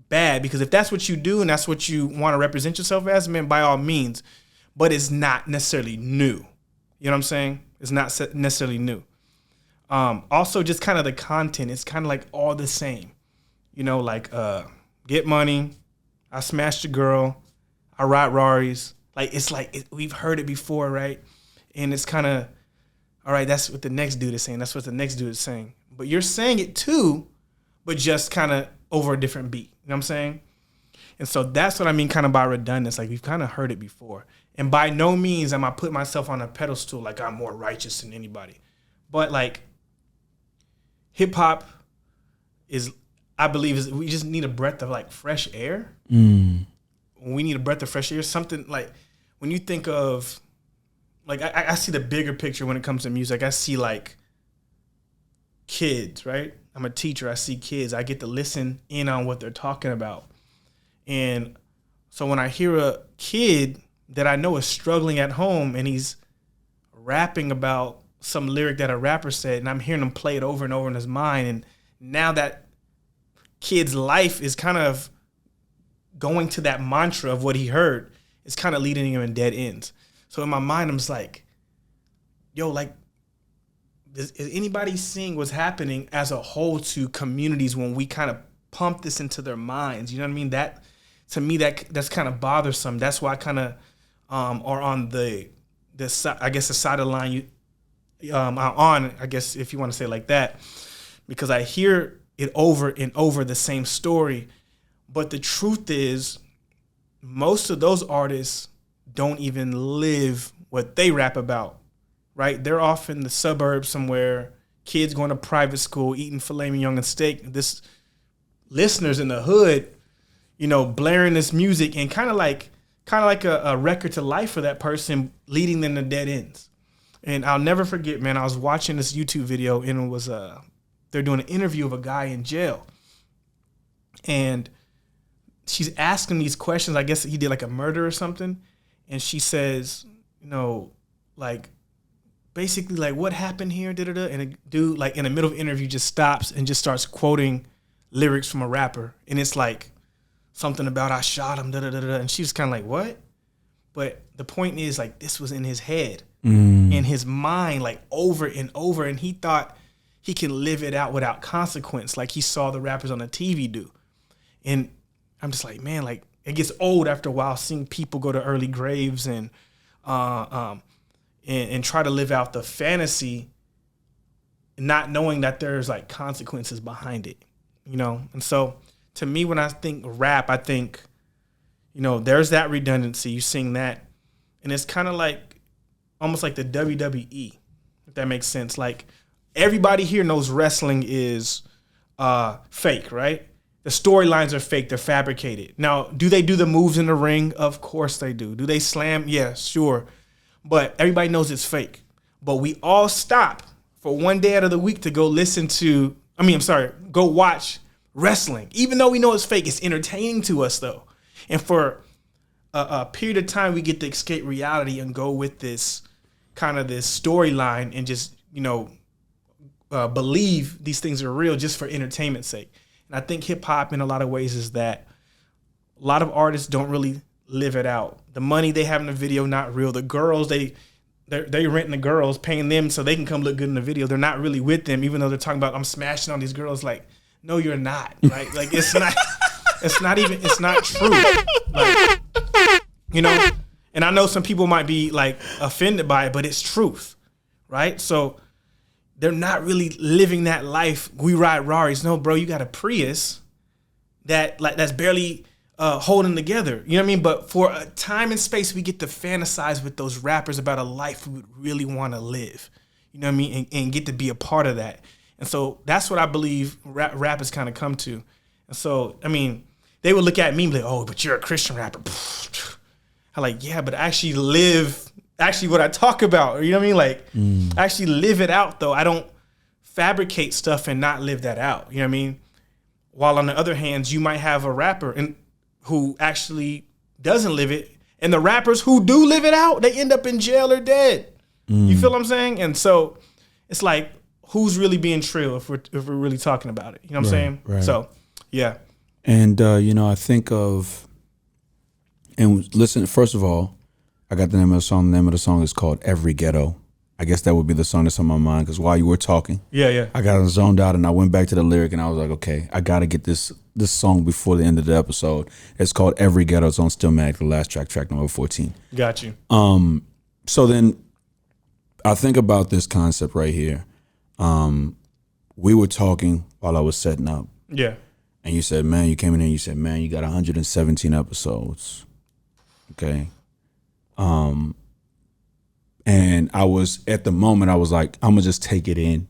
bad, because if that's what you do and that's what you want to represent yourself as, man, by all means, but it's not necessarily new. You know what I'm saying? It's not necessarily new. Also, just kind of the content, it's kind of like all the same. Get money, I smashed a girl, I ride Raris. Like, it's like we've heard it before, right? And it's kind of, all right, that's what the next dude is saying. That's what the next dude is saying. But you're saying it too, but just kind of over a different beat. You know what I'm saying? And so that's what I mean kind of by redundance. Like, we've kind of heard it before. And by no means am I putting myself on a pedestal like I'm more righteous than anybody. But, like, hip hop I believe we just need a breath of like fresh air. We need a breath of fresh air. Something like when you think of, like, I see the bigger picture when it comes to music. I see like kids, right? I'm a teacher. I see kids. I get to listen in on what they're talking about. And so when I hear a kid that I know is struggling at home and he's rapping about some lyric that a rapper said, and I'm hearing him play it over and over in his mind, and now that kid's life is kind of going to that mantra of what he heard, it's kind of leading him in dead ends. So in my mind, I'm just like, yo, like, is anybody seeing what's happening as a whole to communities when we kind of pump this into their minds? You know what I mean? That, to me, that's kind of bothersome. That's why I kind of are on the I guess the side of the line on, I guess if you want to say it like that, because I hear it over and over, the same story. But the truth is, most of those artists don't even live what they rap about, right? They're off in the suburbs somewhere, kids going to private school, eating filet mignon and steak. This listeners in the hood, you know, blaring this music and kind of like a record to life for that person, leading them to dead ends. And I'll never forget, man, I was watching this YouTube video and it was they're doing an interview of a guy in jail. And she's asking these questions. I guess he did like a murder or something. And she says, you know, like, basically like, what happened here? Da-da-da. And a dude, like, in the middle of the interview just stops and just starts quoting lyrics from a rapper. And it's like something about, I shot him, da-da-da-da. And she was kind of like, what? But the point is, like, this was in his head, in his mind, like, over and over. And he thought he can live it out without consequence, like he saw the rappers on the TV do. And I'm just like, man, like, it gets old after a while seeing people go to early graves and try to live out the fantasy, not knowing that there's like consequences behind it, you know? And so to me, when I think rap, I think, you know, there's that redundancy. You sing that, and it's kind of like almost like the WWE, if that makes sense. Like, everybody here knows wrestling is fake, right? The storylines are fake. They're fabricated. Now, do they do the moves in the ring? Of course they do. Do they slam? Yeah, sure. But everybody knows it's fake. But we all stop for one day out of the week to go go watch wrestling. Even though we know it's fake, it's entertaining to us, though. And for a period of time, we get to escape reality and go with this kind of this storyline and just, you know, believe these things are real just for entertainment's sake. And I think hip hop in a lot of ways is that a lot of artists don't really live it out. The money they have in the video, not real. The girls, they renting the girls, paying them so they can come look good in the video. They're not really with them, even though they're talking about, I'm smashing on these girls. Like, no, you're not. Right? Like, it's not true. Like, you know, and I know some people might be like offended by it, but it's truth. Right? So they're not really living that life. We ride Raris. No, bro, you got a Prius that's barely holding together. You know what I mean? But for a time and space, we get to fantasize with those rappers about a life we would really want to live. You know what I mean? And get to be a part of that. And so that's what I believe rap has kind of come to. And so, I mean, they would look at me and be like, oh, but you're a Christian rapper. I'm like, yeah, but I actually live what I talk about. You know what I mean? Like, I actually live it out, though. I don't fabricate stuff and not live that out. You know what I mean? While on the other hand, you might have a rapper who actually doesn't live it. And the rappers who do live it out, they end up in jail or dead. You feel what I'm saying? And so it's like, who's really being true if we're really talking about it? You know what I'm saying? Right. So, yeah. And, you know, I think of, and listen, first of all, I got the name of the song. The name of the song is called Every Ghetto. I guess that would be the song that's on my mind, because while you were talking, I got zoned out and I went back to the lyric and I was like, okay, I got to get this song before the end of the episode. It's called Every Ghetto. It's on Stillmatic, the last track number 14. Got you. So then I think about this concept right here. We were talking while I was setting up. Yeah. And you said, man, you came in here and you said, man, you got 117 episodes. Okay. And I was, at the moment, I was like, I'm going to just take it in.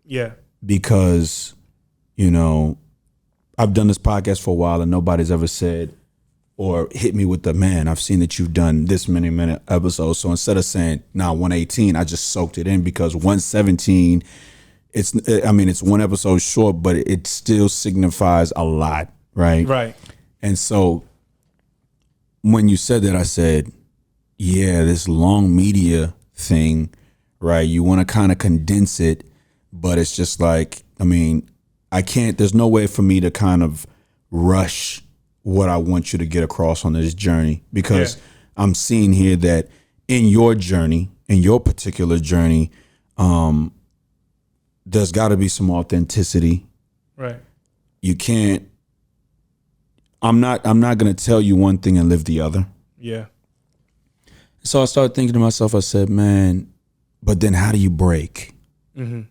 Yeah. because, you know, I've done this podcast for a while and nobody's ever said or hit me with the, man, I've seen that you've done this many minute episodes. So instead of saying, 118, I just soaked it in, because 117, it's one episode short, but it still signifies a lot, right? Right. And so when you said that, I said, yeah, this long media thing, right? You want to kind of condense it, but it's just like, I can't, there's no way for me to kind of rush what I want you to get across on this journey, because I'm seeing here that in your journey, in your particular journey, there's got to be some authenticity. Right. You can't, I'm not going to tell you one thing and live the other. Yeah. So I started thinking to myself, I said, man, but then how do you break? Mm-hmm.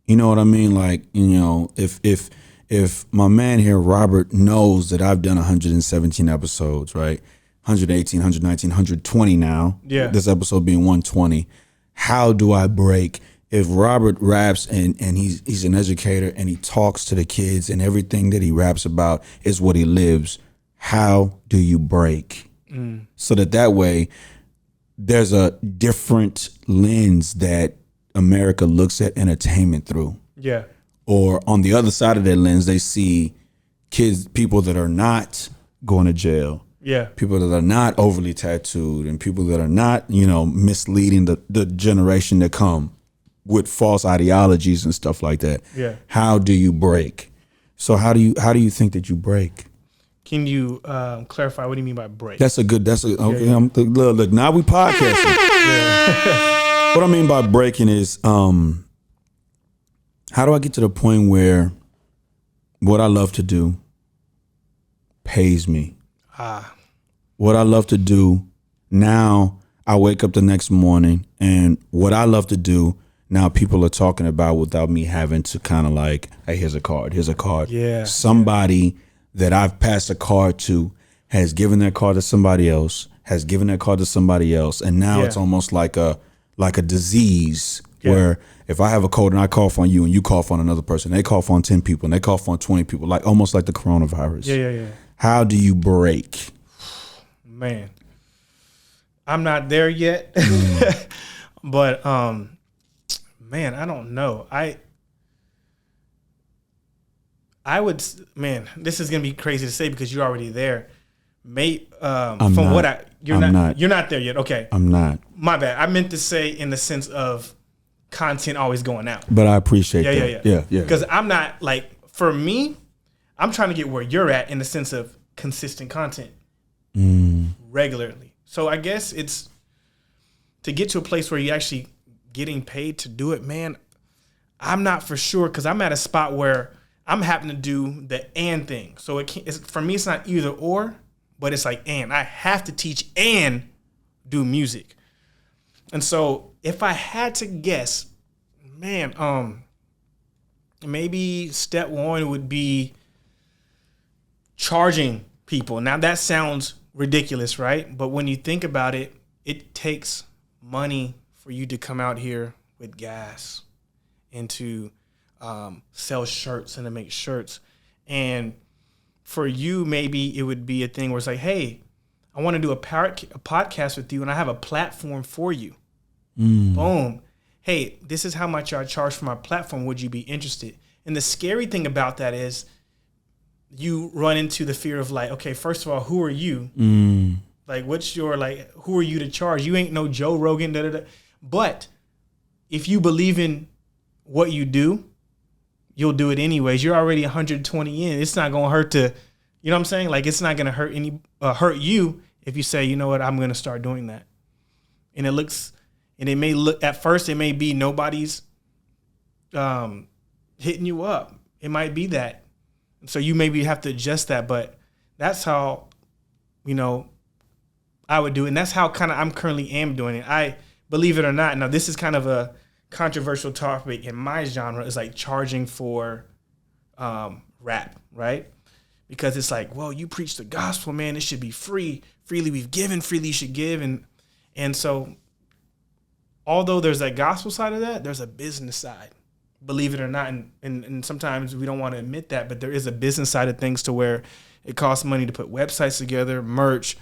You know what I mean? Like, you know, if my man here, Robert, knows that I've done 117 episodes, right? 118, 119, 120 now. Yeah. This episode being 120. How do I break? If Robert raps and he's an educator and he talks to the kids and everything that he raps about is what he lives, how do you break? So that way there's a different lens that America looks at entertainment through. Yeah. Or on the other side of that lens, they see people that are not going to jail. Yeah. People that are not overly tattooed, and people that are not, you know, misleading the generation that come with false ideologies and stuff like that. Yeah. How do you break? So how do you think that you break? Can you clarify what do you mean by break? Okay. Yeah. Look, now we podcasting. What I mean by breaking is, how do I get to the point where what I love to do pays me? What I love to do, now I wake up the next morning and what I love to do, now people are talking about without me having to kind of like, hey, here's a card. Yeah. Somebody that I've passed a card to has given that card to somebody else, and now it's almost like a disease where if I have a cold and I cough on you and you cough on another person, they cough on 10 people and they cough on 20 people, like almost like the coronavirus. Yeah. How do you break? Man, I'm not there yet, but man, I don't know. I would, man, this is gonna be crazy to say because you're already there. You're not there yet. Okay, I'm not. My bad. I meant to say in the sense of content always going out. But I appreciate that. Yeah. Because I'm not like, for me, I'm trying to get where you're at in the sense of consistent content regularly. So I guess it's to get to a place where you're actually getting paid to do it, man. I'm not for sure because I'm at a spot where I'm having to do the and thing. So for me, it's not either or, but it's like and. I have to teach and do music. And so if I had to guess, man, maybe step one would be charging people. Now that sounds ridiculous, right? But when you think about it, it takes money for you to come out here with gas and to sell shirts and to make shirts. And for you, maybe it would be a thing where it's like, hey, I want to do a podcast with you and I have a platform for you. Boom. Hey, this is how much I charge for my platform. Would you be interested? And the scary thing about that is you run into the fear of like, okay, first of all, who are you? Like, what's your, like, who are you to charge? You ain't no Joe Rogan, But if you believe in what you do, you'll do it anyways. You're already 120 in. It's not going to hurt to, you know what I'm saying? Like, it's not going to hurt you if you say, you know what, I'm going to start doing that. And it may look, at first, it may be nobody's hitting you up. It might be that. So you maybe have to adjust that, but that's how, you know, I would do it. And that's how kind of I'm currently am doing it. I believe it or not. Now, this is kind of a controversial topic in my genre. It's like charging for rap, right? Because it's like, well, you preach the gospel, man. It should be free. Freely we've given, freely you should give. And so although there's that gospel side of that, there's a business side believe it or not, and sometimes we don't want to admit that, but there is a business side of things to where it costs money to put websites together, merch,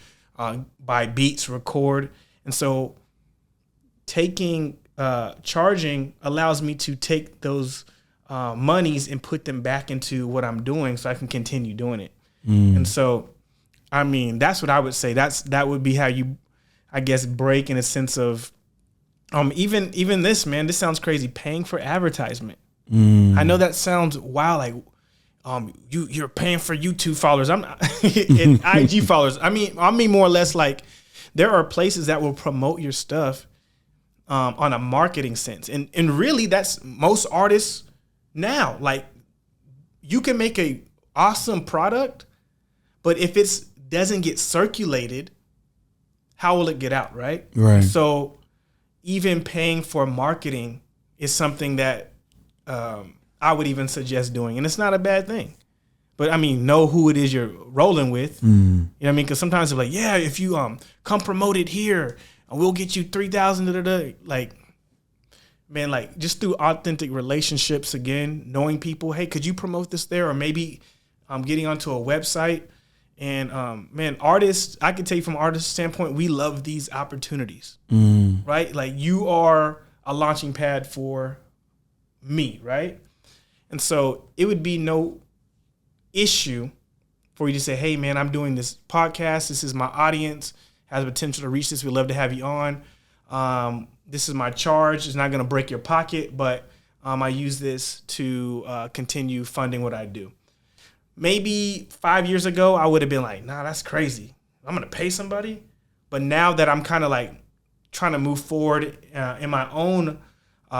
buy beats, record. And so charging allows me to take those monies and put them back into what I'm doing so I can continue doing it. And so, I mean, that's what I would say. That would be how you, I guess, break in a sense of, even this, man, this sounds crazy. Paying for advertisement. I know that sounds wild. Like, you're paying for YouTube followers. I'm not and IG followers. I mean more or less like there are places that will promote your stuff on a marketing sense. And really that's most artists now. Like you can make a awesome product, but if it doesn't get circulated, how will it get out, right? Right. So even paying for marketing is something that I would even suggest doing. And it's not a bad thing. But, I mean, know who it is you're rolling with. You know what I mean? Because sometimes they're like, yeah, if you come promote it here, we'll get you 3,000. Like, man, like, just through authentic relationships, again, knowing people, hey, could you promote this there? Or maybe getting onto a website. And, man, artists, I can tell you from an artist's standpoint, we love these opportunities, right? Like you are a launching pad for me, right? And so it would be no issue for you to say, hey, man, I'm doing this podcast. This is my audience, has the potential to reach this. We'd love to have you on. This is my charge. It's not going to break your pocket, but I use this to continue funding what I do. Maybe 5 years ago, I would have been like, nah, that's crazy. I'm going to pay somebody. But now that I'm kind of like trying to move forward in my own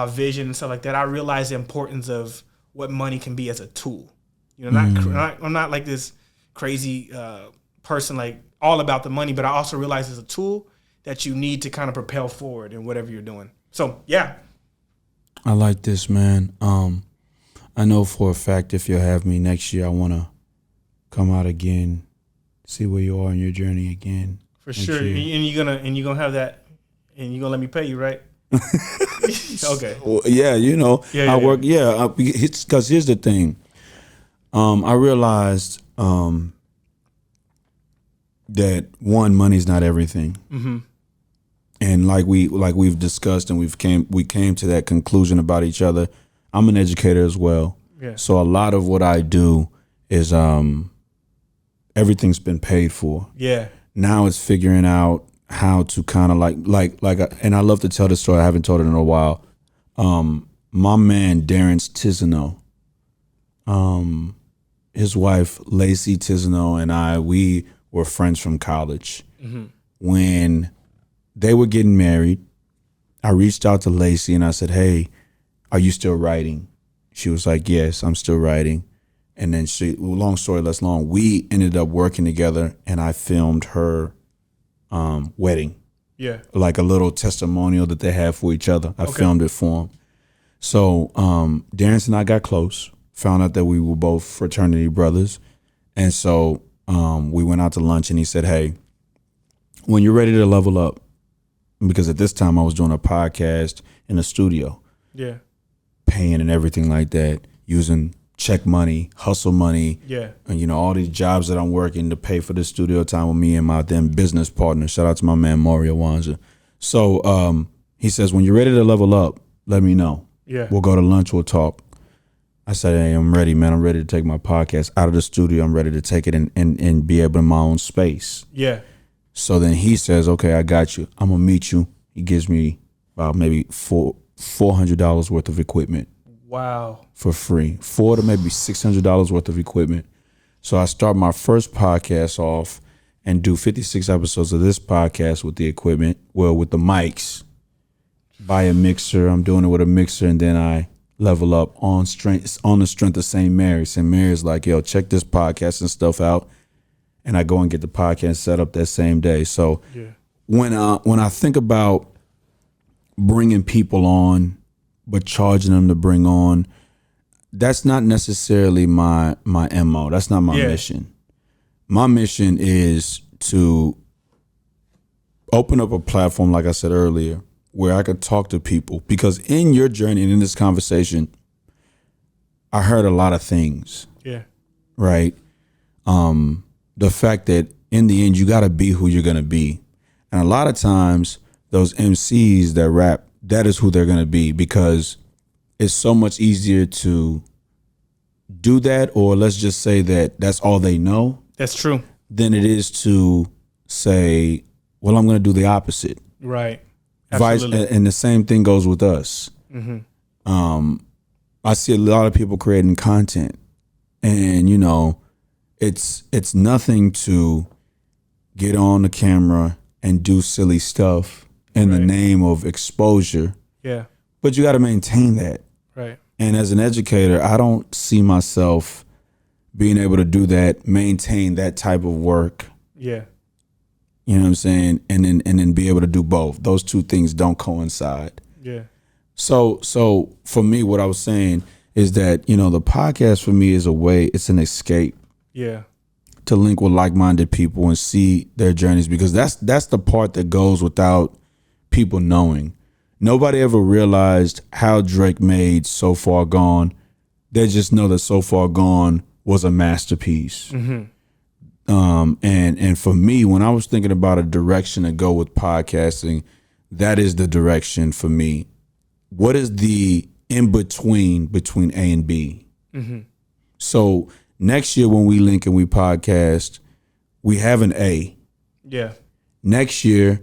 vision and stuff like that, I realize the importance of what money can be as a tool. You know, I'm not like this crazy person, like all about the money, but I also realize it's a tool that you need to kind of propel forward in whatever you're doing. So, yeah. I like this, man. I know for a fact if you'll have me next year, I want to come out again, see where you are in your journey again. For sure. Year. And you're gonna have that, and you're gonna let me pay you, right? Okay. Well, yeah, you know, I work. Yeah, because here's the thing. I realized that money's not everything, and like we've discussed, and we came to that conclusion about each other. I'm an educator as well. Yeah. So a lot of what I do is everything's been paid for. Yeah. Now it's figuring out how to kind of like and I love to tell this story. I haven't told it in a while. My man Darren Tisano, his wife Lacey Tisano and we were friends from college. When they were getting married, I reached out to Lacey and I said, hey, are you still writing? She was like, yes, I'm still writing. And then long story less long, we ended up working together and I filmed her wedding. Yeah. Like a little testimonial that they have for each other. I filmed it for them. So Darren and I got close, found out that we were both fraternity brothers. And so we went out to lunch and he said, hey, when you're ready to level up, because at this time I was doing a podcast in a studio. Yeah. Paying and everything like that, using check money, hustle money, and you know, all these jobs that I'm working to pay for the studio time with me and my then business partner. Shout out to my man Mario Wanja. So he says, when you're ready to level up, let me know. Yeah. We'll go to lunch, we'll talk. I said, hey, I'm ready, man. I'm ready to take my podcast out of the studio. I'm ready to take it and be able in my own space. Yeah. So then he says, okay, I got you. I'm gonna meet you. He gives me about maybe $400 worth of equipment. Wow. For free. $400 to maybe $600 worth of equipment. So I start my first podcast off and do 56 episodes of this podcast with the equipment, well, with the mics. Buy a mixer. I'm doing it with a mixer, and then I level up on the strength of St. Mary. St. Mary's like, yo, check this podcast and stuff out. And I go and get the podcast set up that same day. So when I think about bringing people on, but charging them to bring on, that's not necessarily my MO. That's not my mission. My mission is to open up a platform, like I said earlier, where I could talk to people. Because in your journey and in this conversation, I heard a lot of things. Yeah. Right. The fact that in the end you got to be who you're gonna be, and a lot of times those MCs that rap, that is who they're gonna be, because it's so much easier to do that, or let's just say that that's all they know. That's true. Than it is to say, well, I'm gonna do the opposite. Right. Vice, and the same thing goes with us. I see a lot of people creating content, and you know, it's nothing to get on the camera and do silly stuff in the name of exposure. Yeah. But you got to maintain that. Right. And as an educator, I don't see myself being able to do that, maintain that type of work. Yeah. You know what I'm saying? And then be able to do both. Those two things don't coincide. Yeah. So for me, what I was saying is that, you know, the podcast for me is a way, it's an escape. Yeah. To link with like-minded people and see their journeys, because that's the part that goes without people knowing. Nobody ever realized how Drake made So Far Gone. They just know that So Far Gone was a masterpiece. And for me, when I was thinking about a direction to go with podcasting, that is the direction for me. What is the in-between between A and B? So next year when we link and we podcast, we have an A. Yeah. Next year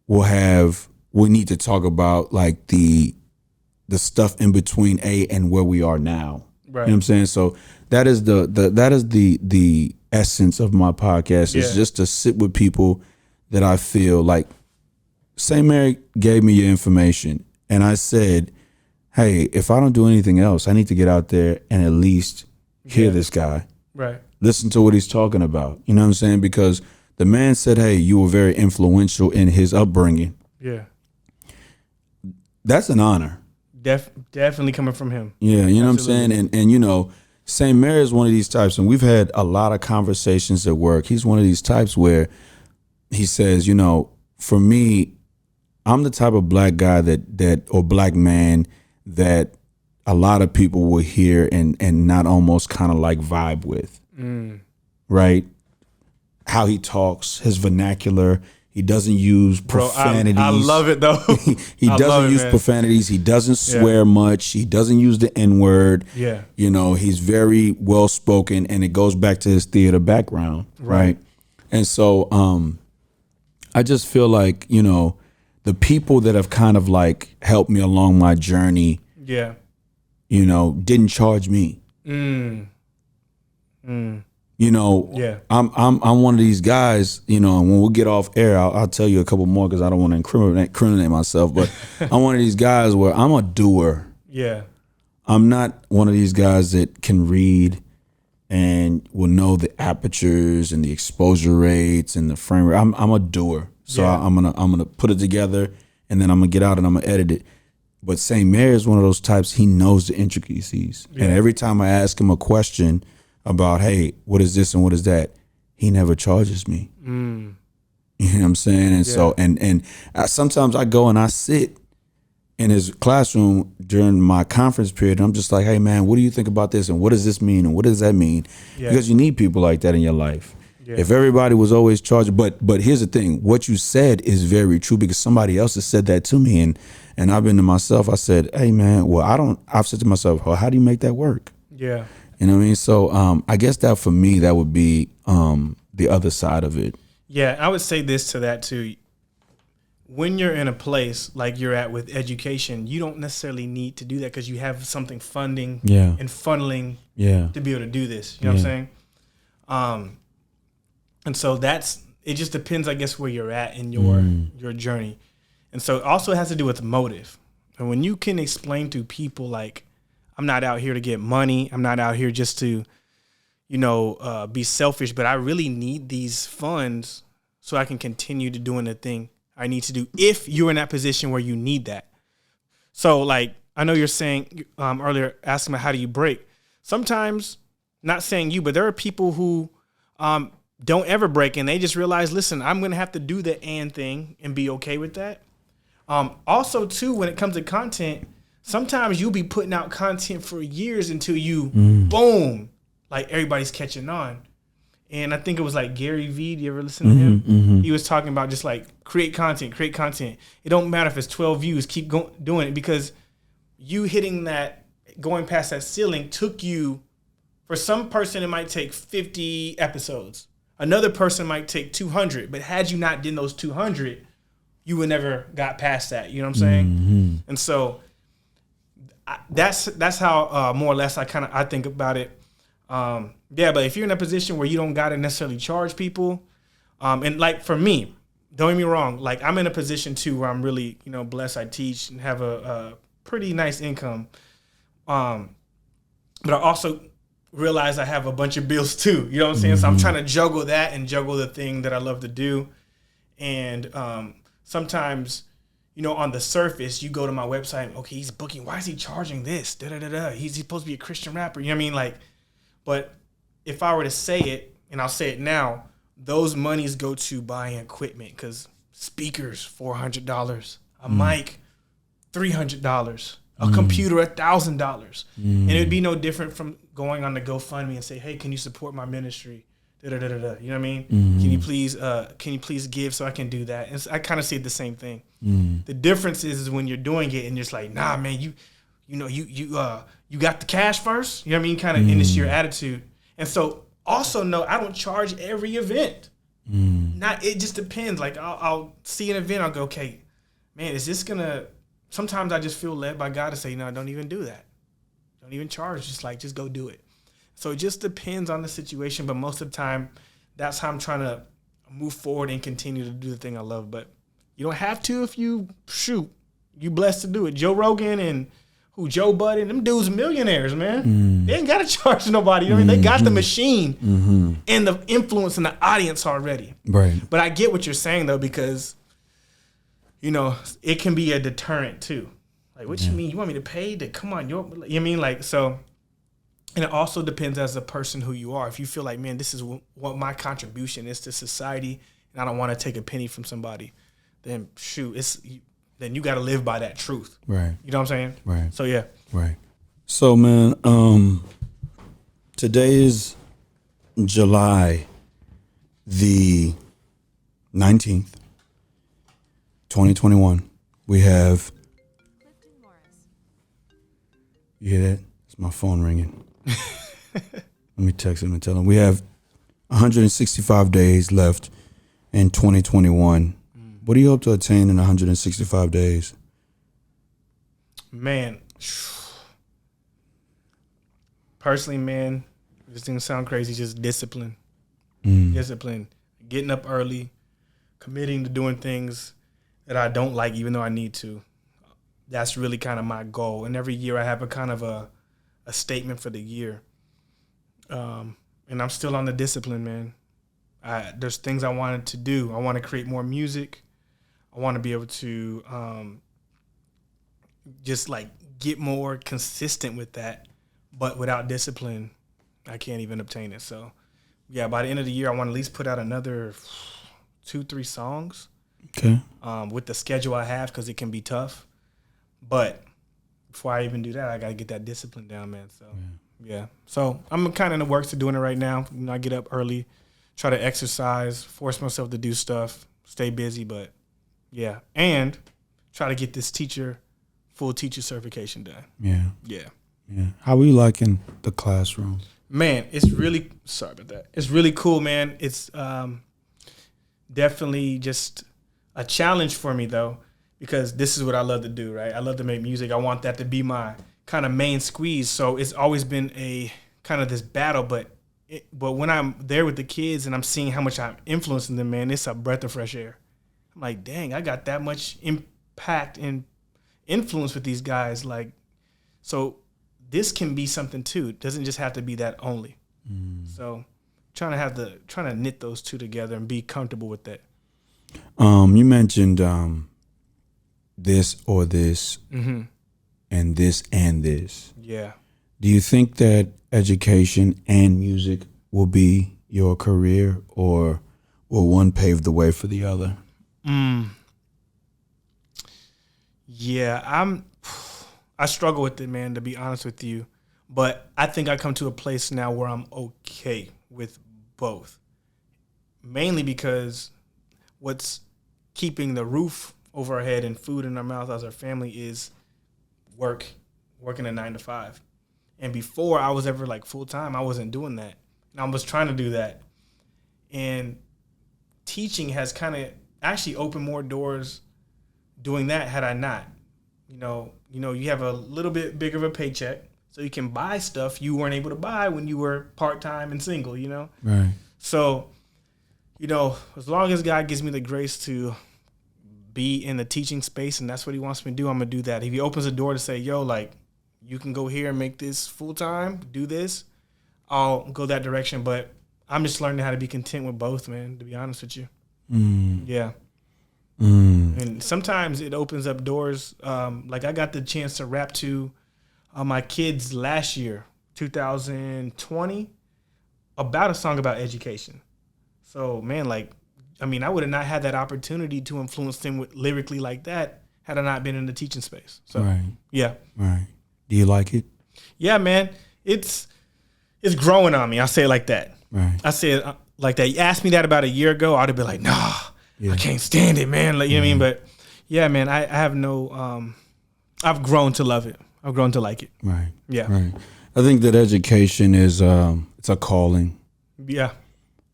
we need to talk about like the stuff in between A and where we are now. Right. You know what I'm saying? So that is the essence of my podcast. It's just to sit with people that I feel like. St. Mary gave me your information, and I said, hey, if I don't do anything else, I need to get out there and at least hear this guy. Right. Listen to what he's talking about. You know what I'm saying? Because the man said, hey, you were very influential in his upbringing. Yeah. That's an honor. Definitely coming from him. Yeah, you know what I'm saying? And you know, St. Mary is one of these types, and we've had a lot of conversations at work. He's one of these types where he says, you know, for me, I'm the type of black guy that or black man that a lot of people will hear and not almost kind of like vibe with. Right? How he talks, his vernacular. He doesn't use profanities. I love it though. He doesn't use profanities. He doesn't swear much. He doesn't use the N-word. Yeah. You know, he's very well spoken, and it goes back to his theater background. Right. And so I just feel like, you know, the people that have kind of like helped me along my journey, you know, didn't charge me. You know, I'm one of these guys, you know, and when we get off air, I'll tell you a couple more because I don't want to incriminate myself, but I'm one of these guys where I'm a doer. Yeah. I'm not one of these guys that can read and will know the apertures and the exposure rates and the frame rate. I'm a doer. So I'm gonna put it together, and then I'm gonna get out and I'm gonna edit it. But St. Mary is one of those types, he knows the intricacies. And every time I ask him a question about, hey, what is this and what is that, he never charges me. You know what I'm saying? And so, and sometimes I go and I sit in his classroom during my conference period, and I'm just like, hey man, what do you think about this? And what does this mean? And what does that mean? Because you need people like that in your life. If everybody was always charged, but here's the thing, what you said is very true, because somebody else has said that to me, and I've been to myself, I said, hey man, I've said to myself, well, how do you make that work? Yeah. You know what I mean? So I guess that for me, that would be the other side of it. Yeah, I would say this to that too. When you're in a place like you're at with education, you don't necessarily need to do that because you have something funding and funneling to be able to do this. You know what I'm saying? And so it just depends, I guess, where you're at in your journey. And so it also has to do with motive. And when you can explain to people, like, I'm not out here to get money. I'm not out here just to, you know, be selfish, but I really need these funds so I can continue to doing the thing I need to do if you're in that position where you need that. So, like, I know you're saying earlier, asking about how do you break. Sometimes, not saying you, but there are people who don't ever break, and they just realize, listen, I'm going to have to do the and thing and be okay with that. Also, too, when it comes to content, sometimes you'll be putting out content for years until you, boom, like everybody's catching on. And I think it was like Gary Vee. Do you ever listen to him? He was talking about just like create content. It don't matter if it's 12 views, keep doing it, because you hitting that, going past that ceiling took you, for some person it might take 50 episodes. Another person might take 200, but had you not done those 200, you would never got past that. You know what I'm saying? And so that's how more or less I think about it. But if you're in a position where you don't gotta necessarily charge people, and like for me, don't get me wrong, like I'm in a position too where I'm really, blessed. I teach and have a pretty nice income, but I also realize I have a bunch of bills too. You know what I'm saying? So I'm trying to juggle that and juggle the thing that I love to do, and sometimes, on the surface, you go to my website, okay, he's booking. Why is he charging this? He's supposed to be a Christian rapper. You know what I mean? Like, but if I were to say it, and I'll say it now, those monies go to buying equipment, because speakers, $400, a mic, $300, a computer, $1,000. And it would be no different from going on the GoFundMe and say, hey, can you support my ministry? You know what I mean? Can you please give so I can do that? And I kind of see the same thing. The difference is when you're doing it and you're just like, nah, man, you got the cash first. You know what I mean? Kind of, and it's your attitude. And so also know I don't charge every event. It just depends. Like I'll see an event, I'll go, okay, man, is this gonna? Sometimes I just feel led by God to say, no, don't even do that. Don't even charge. Just go do it. So it just depends on the situation. But most of the time, that's how I'm trying to move forward and continue to do the thing I love. But you don't have to if you blessed to do it. Joe Rogan and Joe Budden, them dudes millionaires, man. They ain't got to charge nobody. You know what I mean? They got the machine and the influence in the audience already. Right. But I get what you're saying, though, because, it can be a deterrent, too. Like, what you mean? You want me to pay to come on? You know what I mean? Like, so, and it also depends as a person who you are. If you feel like, man, this is what my contribution is to society, and I don't want to take a penny from somebody, then then you got to live by that truth. Right. You know what I'm saying? Right. So, yeah. Right. So, man, today is July the 19th, 2021. We have... You hear that? It's my phone ringing. Let me text him and tell him. We have 165 days left in 2021. What do you hope to attain in 165 days? Man, personally, man, this thing sound crazy, just discipline. Discipline. Getting up early, committing to doing things that I don't like, even though I need to. That's really kind of my goal. And every year I have a kind of a statement for the year. And I'm still on the discipline, man. There's things I wanted to do. I want to create more music. I want to be able to just like get more consistent with that. But without discipline, I can't even obtain it. So, yeah, by the end of the year, I want to at least put out another 2-3 songs. Okay. With the schedule I have, because it can be tough. But before I even do that, I got to get that discipline down, man. So, yeah. So I'm kind of in the works of doing it right now. I get up early, try to exercise, force myself to do stuff, stay busy, but yeah. And try to get this full teacher certification done. Yeah. Yeah. Yeah. How are you liking the classroom? Man, it's really, sorry about that. It's really cool, man. It's definitely just a challenge for me, though, because this is what I love to do, right? I love to make music. I want that to be my kind of main squeeze. So it's always been a kind of this battle, but when I'm there with the kids and I'm seeing how much I'm influencing them, man, it's a breath of fresh air. I'm like, dang, I got that much impact and influence with these guys. Like, so this can be something too. It doesn't just have to be that only. So trying to knit those two together and be comfortable with that. You mentioned this or this, and this and this. Yeah. Do you think that education and music will be your career, or will one pave the way for the other? Yeah, I struggle with it, man, to be honest with you. But I think I come to a place now where I'm okay with both. Mainly because what's keeping the roof over our head and food in our mouth as our family is working a 9 to 5. And before I was ever like full time, I wasn't doing that. And I was trying to do that. And teaching has kind of actually opened more doors doing that had I not. You know, you have a little bit bigger of a paycheck, so you can buy stuff you weren't able to buy when you were part-time and single, you know? Right. So, you know, as long as God gives me the grace to be in the teaching space and that's what he wants me to do, I'm going to do that. If he opens the door to say, yo, like, you can go here and make this full-time, do this, I'll go that direction. But I'm just learning how to be content with both, man, to be honest with you. Yeah. And sometimes it opens up doors. Like I got the chance to rap to my kids last year, 2020, about a song about education. So, man, like, I mean, I would have not had that opportunity to influence them with lyrically like that had I not been in the teaching space. So, Right. Yeah. Right. Do you like it? Yeah, man. It's growing on me. I say it like that. Right. I say it like that. You asked me that about a year ago, I'd have been like, nah, I can't stand it, man. Like, you know what I mean? But yeah, man, I have no, I've grown to love it. I've grown to like it. Right. Yeah. Right. I think that education is, it's a calling. Yeah.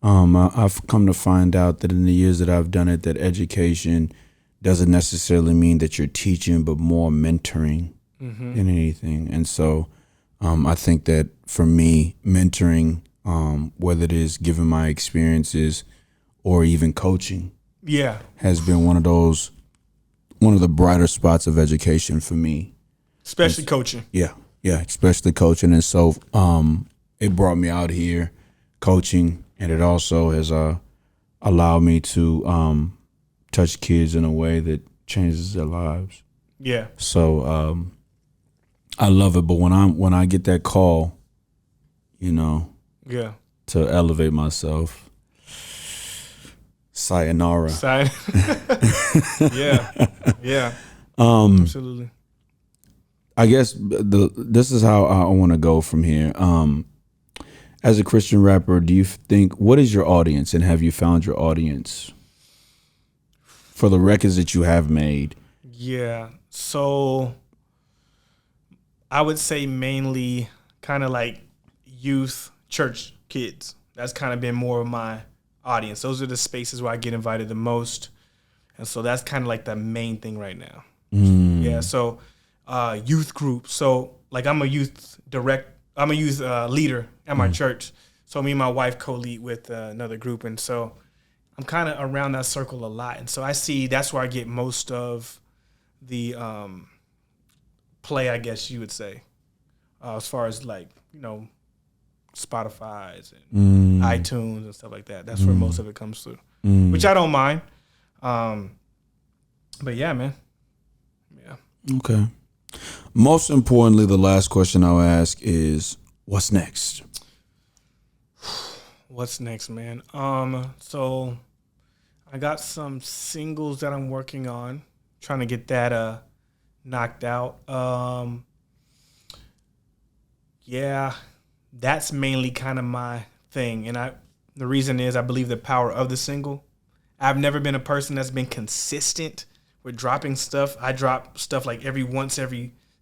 I've come to find out that in the years that I've done it, that education doesn't necessarily mean that you're teaching, but more mentoring than anything. And so I think that for me, mentoring, whether it is giving my experiences or even coaching, has been one of the brighter spots of education for me. Especially coaching. Yeah, especially coaching. And so it brought me out here coaching, and it also has allowed me to touch kids in a way that changes their lives. Yeah. So I love it. But when I get that call, you know, to elevate myself, sayonara. Yeah. Absolutely. I guess this is how I want to go from here. As a Christian rapper, do you think, what is your audience, and have you found your audience for the records that you have made? Yeah. So I would say mainly kind of like youth church kids. That's kind of been more of my audience. Those are the spaces where I get invited the most. And so that's kind of like the main thing right now. Yeah. So youth groups. So like I'm a youth leader at my church. So me and my wife co-lead with another group. And so I'm kind of around that circle a lot. And so I see that's where I get most of the play, I guess you would say, as far as like, you know, Spotify's and iTunes and stuff like that. That's where most of it comes through, which I don't mind. But yeah, man. Yeah. Okay. Most importantly, the last question I'll ask is, what's next? What's next, man? So I got some singles that I'm working on, trying to get that knocked out. Yeah, that's mainly kind of my thing. And the reason is I believe the power of the single. I've never been a person that's been consistent with dropping stuff. I drop stuff like every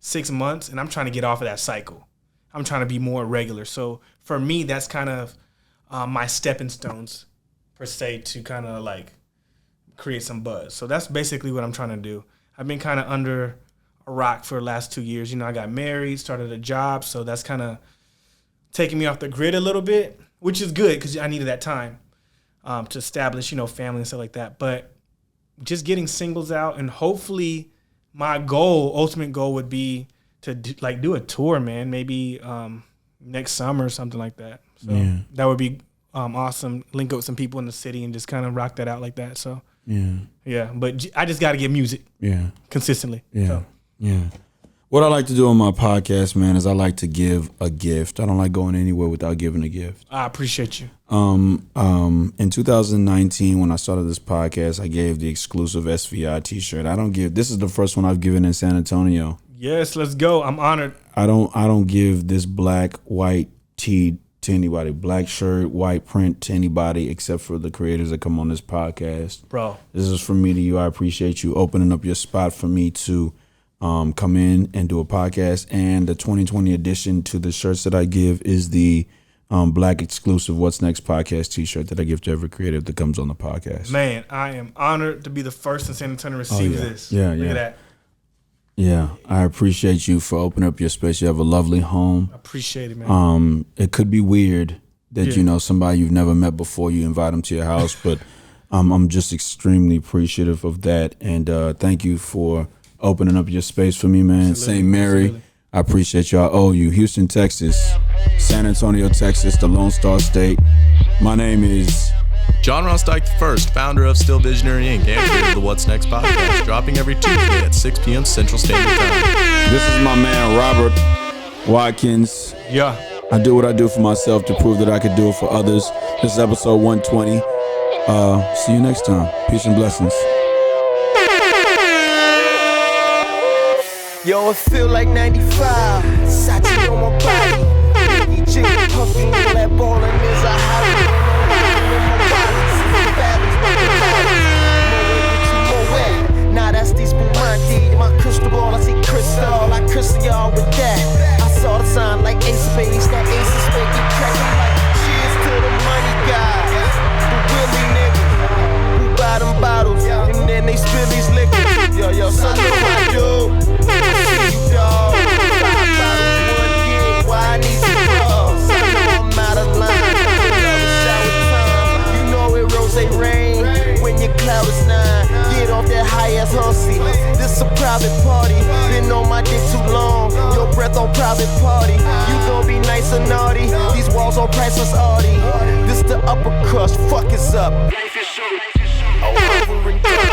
6 months, and I'm trying to get off of that cycle. I'm trying to be more regular. So for me, that's kind of my stepping stones, per se, to kind of like create some buzz. So that's basically what I'm trying to do. I've been kind of under a rock for the last 2 years. You know, I got married, started a job, so that's kind of taking me off the grid a little bit, which is good because I needed that time to establish, you know, family and stuff like that. But just getting singles out, and hopefully my ultimate goal would be to do a tour, man, maybe next summer or something like that. So that would be awesome. Link up with some people in the city and just kind of rock that out like that. So yeah. But I just got to get music consistently. Yeah. What I like to do on my podcast, man, is I like to give a gift. I don't like going anywhere without giving a gift. I appreciate you. In 2019, when I started this podcast, I gave the exclusive SVI t-shirt. This is the first one I've given in San Antonio. Yes, let's go. I'm honored. I don't give this black, white tee to anybody, black shirt, white print to anybody except for the creators that come on this podcast. Bro. This is from me to you. I appreciate you opening up your spot for me to come in and do a podcast. And the 2020 edition to the shirts that I give is the black exclusive What's Next podcast t-shirt that I give to every creative that comes on the podcast. Man, I am honored to be the first in San Antonio to receive this. Yeah, Look yeah. at that. Yeah, I appreciate you for opening up your space. You have a lovely home. I appreciate it, man. It could be weird that, you know, somebody you've never met before, you invite them to your house, but I'm just extremely appreciative of that. And thank you for opening up your space for me, man. St. Mary, absolutely. I appreciate you. I owe you. Houston, Texas, San Antonio, Texas, the Lone Star State. My name is John Ross Dike I, founder of Still Visionary Inc. and creator of the What's Next podcast, dropping every Tuesday at 6 p.m. Central Standard Time. This is my man, Robert Watkins. Yeah. I do what I do for myself to prove that I could do it for others. This is episode 120. See you next time. Peace and blessings. Yo, it feel like 95. Sachi on my body. Inject, puffing all that ballin' is a hobby. Nah, that's these Bumandi. My crystal ball, I see crystal. I crystal y'all with that. I saw the sign like Ace of Spades. That Ace of Spades get crackin' like cheers to the money guys. The Willie niggas who buy them bottles and then they spill these liquors. Yo, son, what I do? You dog. 5 bottles, 1 gig. Why I need some drugs? I know I'm out of line. Another shower time. You know it rose rain when your cloud is 9. Get off that high ass hussy. This a private party. Been on my dick too long. Your breath on private party. You gon' be nice or naughty. These walls on priceless arty. This the upper crust. Fuck is up. Oh, over and done.